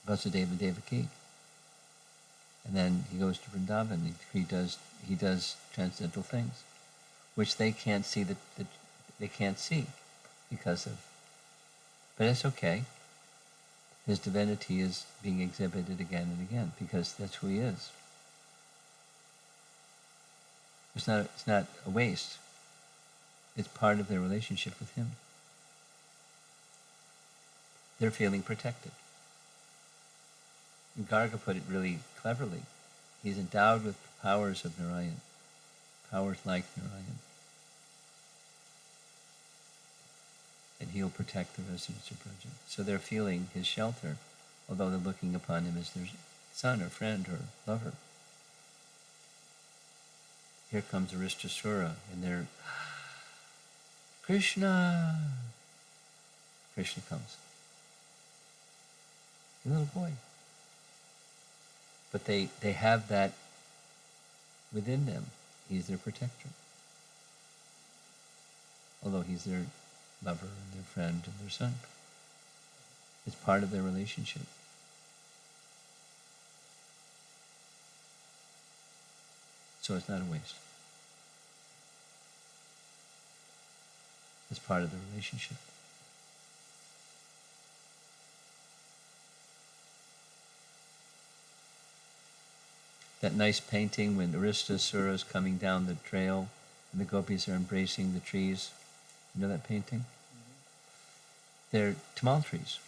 Vasudeva Devaki. And then he goes to Vrindavan. He does transcendental things, which they can't see they can't see because of. But it's okay. His divinity is being exhibited again and again because that's who he is. It's not a waste. It's part of their relationship with him. they're feeling protected. And Garga put it really cleverly. He's endowed with powers of Narayan, powers like Narayan. And he'll protect the residents of Braja. So they're feeling his shelter, although they're looking upon him as their son or friend or lover. Here comes Aristasura, and they're, Krishna! Krishna comes. A little boy. But they have that within them. He's their protector. Although he's their lover and their friend and their son. It's part of their relationship. So it's not a waste. It's part of the relationship. That nice painting when Aristasura is coming down the trail and the gopis are embracing the trees. You know that painting? Mm-hmm. They're tamal trees.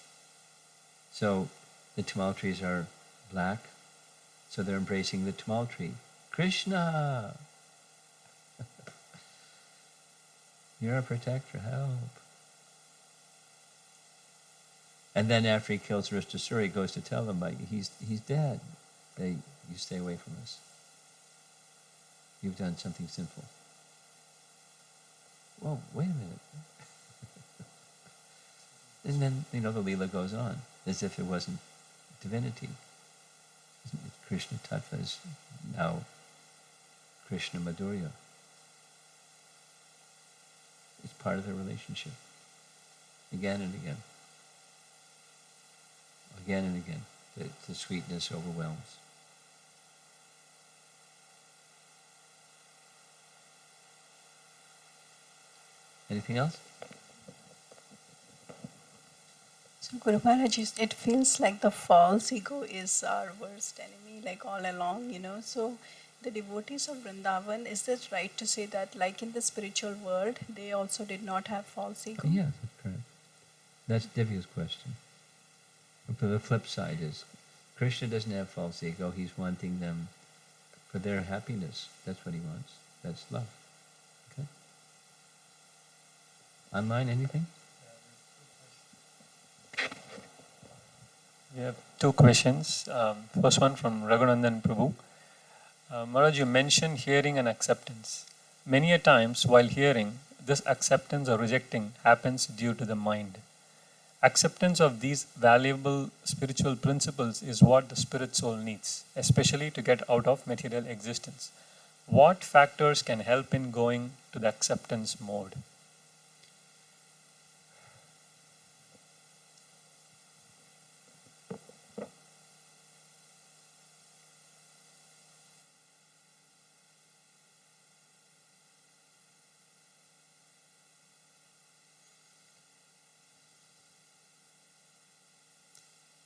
So the tamal trees are black, so they're embracing the tamal tree. Krishna! You're a protector, help. And then after he kills Aristasura, he goes to tell them, he's dead. You stay away from us. You've done something sinful. Whoa, wait a minute. And then, the Leela goes on, as if it wasn't divinity. Krishna Tattva is now Krishna Madhurya. It's part of their relationship. Again and again. Again and again. The sweetness overwhelms. Anything else? So Guru Maharaj, it feels like the false ego is our worst enemy, like all along, So the devotees of Vrindavan, is it right to say that like in the spiritual world, they also did not have false ego? Yes, that's correct. That's Divya's question. But the flip side is, Krishna doesn't have false ego. He's wanting them for their happiness. That's what he wants. That's love. Okay? Online, anything? We have two questions. First one from Raghunandan Prabhu. Maharaj, you mentioned hearing and acceptance. Many a times while hearing, this acceptance or rejecting happens due to the mind. Acceptance of these valuable spiritual principles is what the spirit soul needs, especially to get out of material existence. What factors can help in going to the acceptance mode?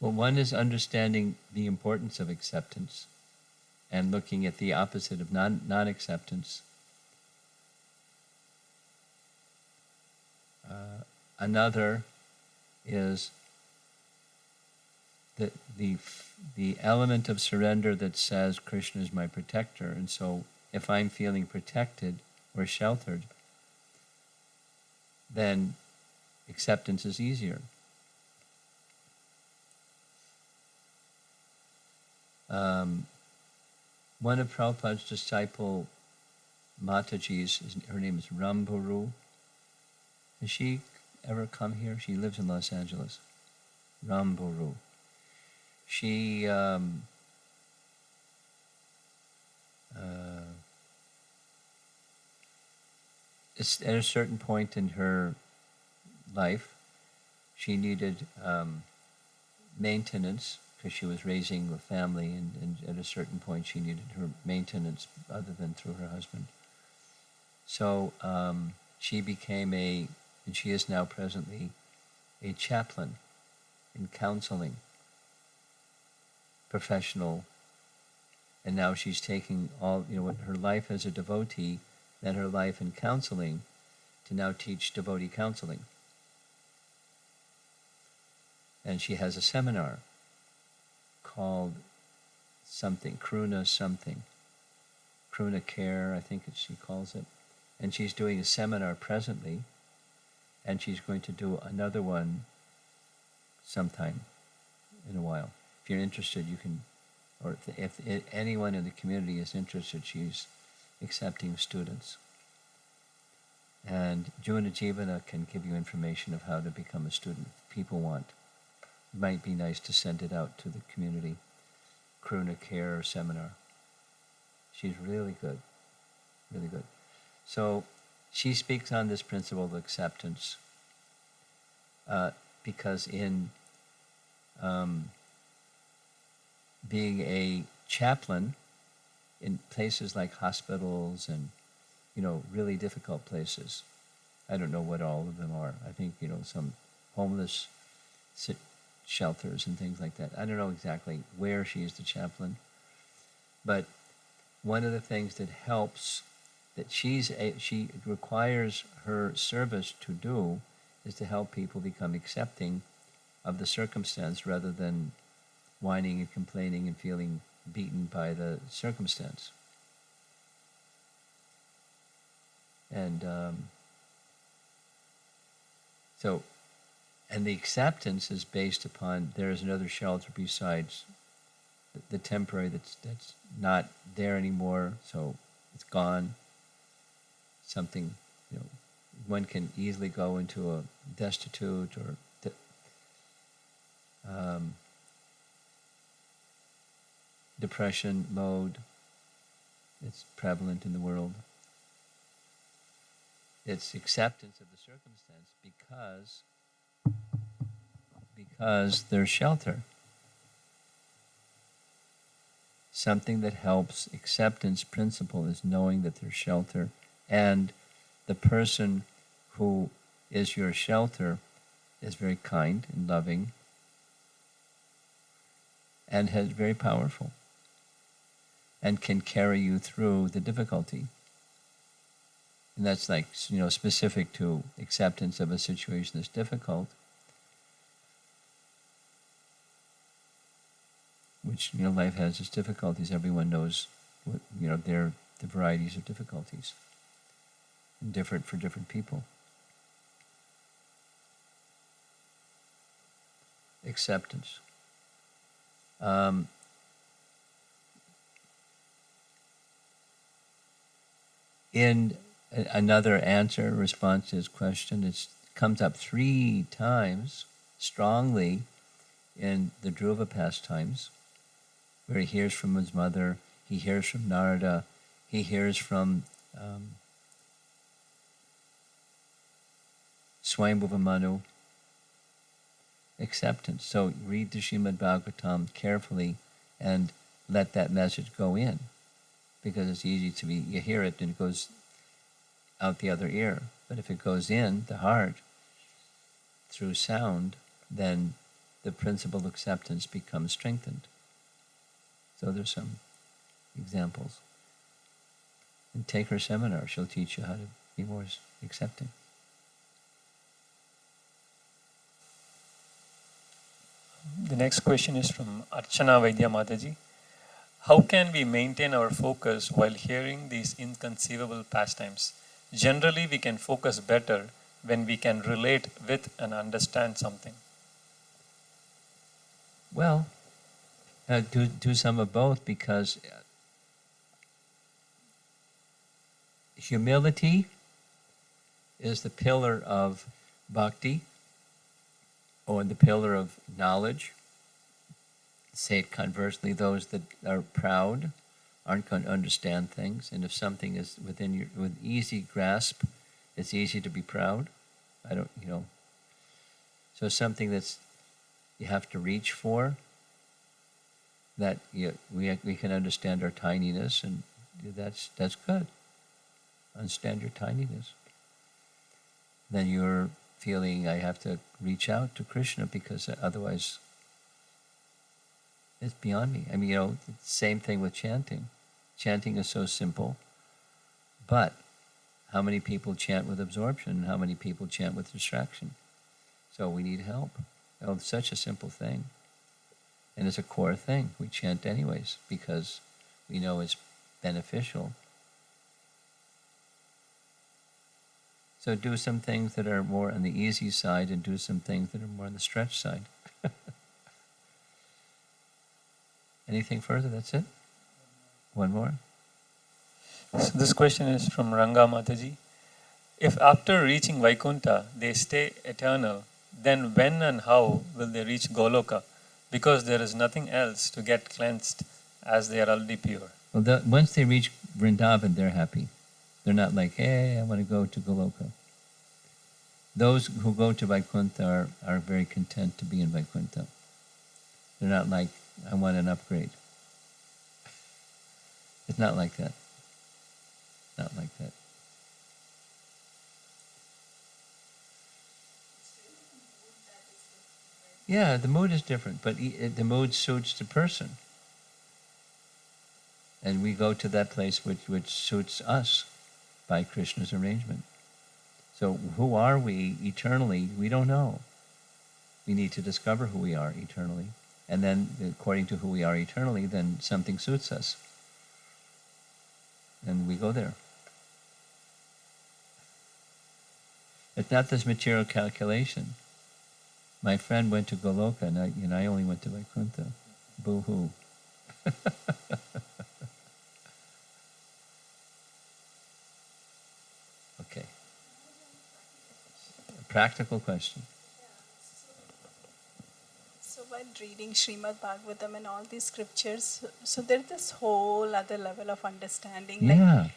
Well, one is understanding the importance of acceptance and looking at the opposite of non-acceptance. Another is the element of surrender that says Krishna is my protector, and so if I'm feeling protected or sheltered, then acceptance is easier. One of Prabhupada's disciple, Mataji's, her name is Ramburu. Has she ever come here? She lives in Los Angeles. Ramburu. She at a certain point in her life, she needed maintenance because she was raising a family, and at a certain point she needed her maintenance other than through her husband. So she became and she is now presently a chaplain in counseling, professional, and now she's taking all, her life as a devotee, then her life in counseling, to now teach devotee counseling. And she has a seminar called something, Kruna Care, I think she calls it. And she's doing a seminar presently, and she's going to do another one sometime in a while. If you're interested, you can, or if anyone in the community is interested, she's accepting students. And Juna Jivana can give you information of how to become a student if people want. It might be nice to send it out to the community. Kruna Care seminar. She's really good, really good. So she speaks on this principle of acceptance because in being a chaplain in places like hospitals and, really difficult places, I don't know what all of them are. I think, some homeless shelters and things like that. I don't know exactly where she is the chaplain, but one of the things that helps that she requires her service to do is to help people become accepting of the circumstance rather than whining and complaining and feeling beaten by the circumstance. And and the acceptance is based upon there is another shelter besides the temporary that's not there anymore, so it's gone. Something, one can easily go into a destitute or depression mode. It's prevalent in the world. It's acceptance of the circumstance because there's shelter. Something that helps acceptance principle is knowing that there's shelter, and the person who is your shelter is very kind and loving and is very powerful and can carry you through the difficulty. And that's like, specific to acceptance of a situation that's difficult, which, life has its difficulties. Everyone knows what, the varieties of difficulties, and different for different people. Acceptance. In another response to his question, it comes up 3 times strongly in the Dhruva pastimes, where he hears from his mother, he hears from Narada, he hears from Swayambhuva Manu. Acceptance. So read the Srimad Bhagavatam carefully and let that message go in, because it's easy to you hear it and it goes out the other ear. But if it goes in the heart through sound, then the principle of acceptance becomes strengthened. So there's some examples. And take her seminar. She'll teach you how to be more accepting. The next question is from Archana Vaidya Mataji. How can we maintain our focus while hearing these inconceivable pastimes? Generally, we can focus better when we can relate with and understand something. Well, do some of both, because humility is the pillar of bhakti, or the pillar of knowledge. Say it conversely, those that are proud aren't going to understand things, and if something is with easy grasp, it's easy to be proud. So something that's you have to reach for, that we can understand our tininess, and that's good. Understand your tininess. Then you're feeling I have to reach out to Krishna, because otherwise it's beyond me. Same thing with chanting. Chanting is so simple, but how many people chant with absorption and how many people chant with distraction? So we need help. Oh, it's such a simple thing. And it's a core thing. We chant anyways because we know it's beneficial. So do some things that are more on the easy side and do some things that are more on the stretch side. Anything further? That's it? One more? So this question is from Ranga Mataji. If after reaching Vaikuntha they stay eternal, then when and how will they reach Goloka? Because there is nothing else to get cleansed as they are already pure. Well, once they reach Vrindavan, they're happy. They're not like, hey, I want to go to Goloka. Those who go to Vaikuntha are very content to be in Vaikuntha. They're not like, I want an upgrade. It's not like that. Not like that. Yeah, the mood is different, but the mood suits the person. And we go to that place which suits us by Krishna's arrangement. So who are we eternally? We don't know. We need to discover who we are eternally. And then according to who we are eternally, then something suits us. And we go there. It's not this material calculation. My friend went to Goloka, and I only went to Vaikuntha. Boo-hoo. Okay. A practical question. So while reading Srimad Bhagavatam and all these scriptures, so there's this whole other level of understanding. Yeah.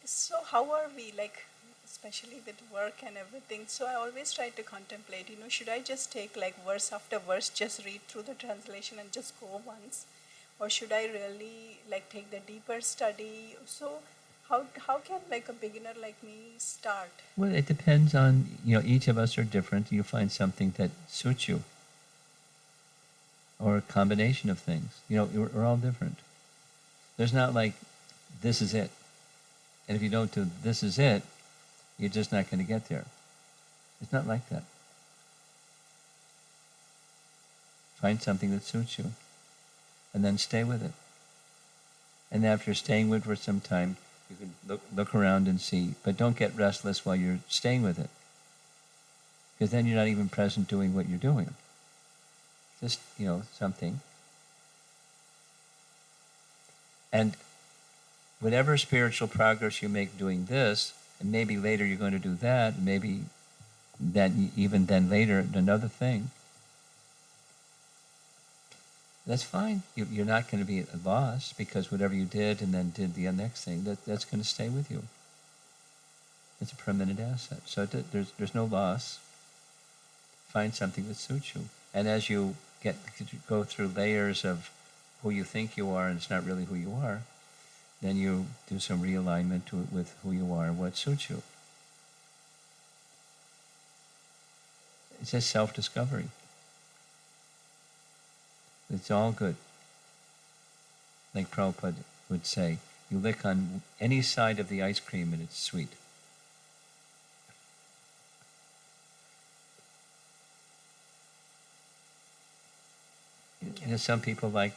So how are we, especially with work and everything? So I always try to contemplate, should I just take verse after verse, just read through the translation and just go once? Or should I really take the deeper study? So how can a beginner like me start? Well, it depends on, each of us are different. You find something that suits you. Or a combination of things. We're all different. There's not this is it. And if you don't do this is it, you're just not going to get there. It's not like that. Find something that suits you. And then stay with it. And after staying with it for some time, you can look around and see. But don't get restless while you're staying with it. Because then you're not even present doing what you're doing. Just, something. And whatever spiritual progress you make doing this, and maybe later you're going to do that, and maybe then even then later another thing, that's fine. You're not going to be at loss because whatever you did and then did the next thing, that's going to stay with you. It's a permanent asset. So there's no loss. Find something that suits you. And as you go through layers of who you think you are and it's not really who you are, then you do some realignment with who you are and what suits you. It's just self-discovery. It's all good. Like Prabhupada would say, you lick on any side of the ice cream and it's sweet. Some people like,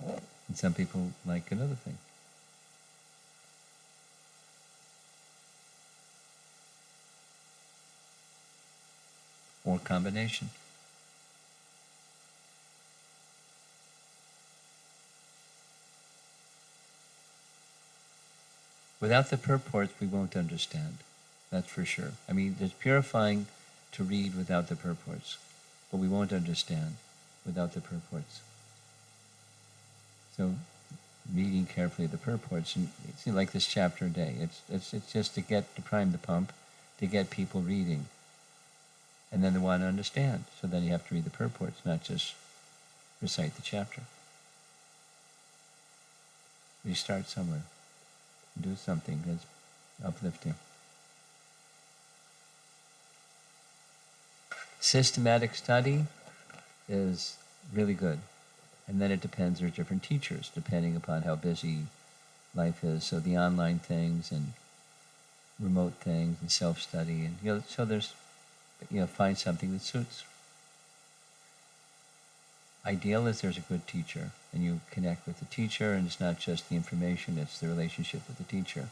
and some people like another thing. Or combination. Without the purports, we won't understand. That's for sure. I mean, it's purifying to read without the purports, but we won't understand without the purports. So, reading carefully the purports, and it's like this chapter a day. It's just to prime the pump, to get people reading, and then they want to understand. So then you have to read the purports, not just recite the chapter. We start somewhere. Do something that's uplifting. Systematic study is really good. And then it depends, there are different teachers, depending upon how busy life is. So the online things and remote things and self-study. And so there's, find something that suits. ideal is there's a good teacher, and you connect with the teacher, and it's not just the information, it's the relationship with the teacher.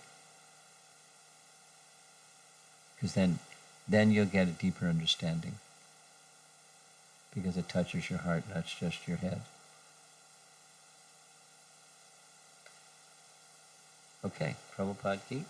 Because then you'll get a deeper understanding. Because it touches your heart, not just your head. Okay, Prabhupada Ki.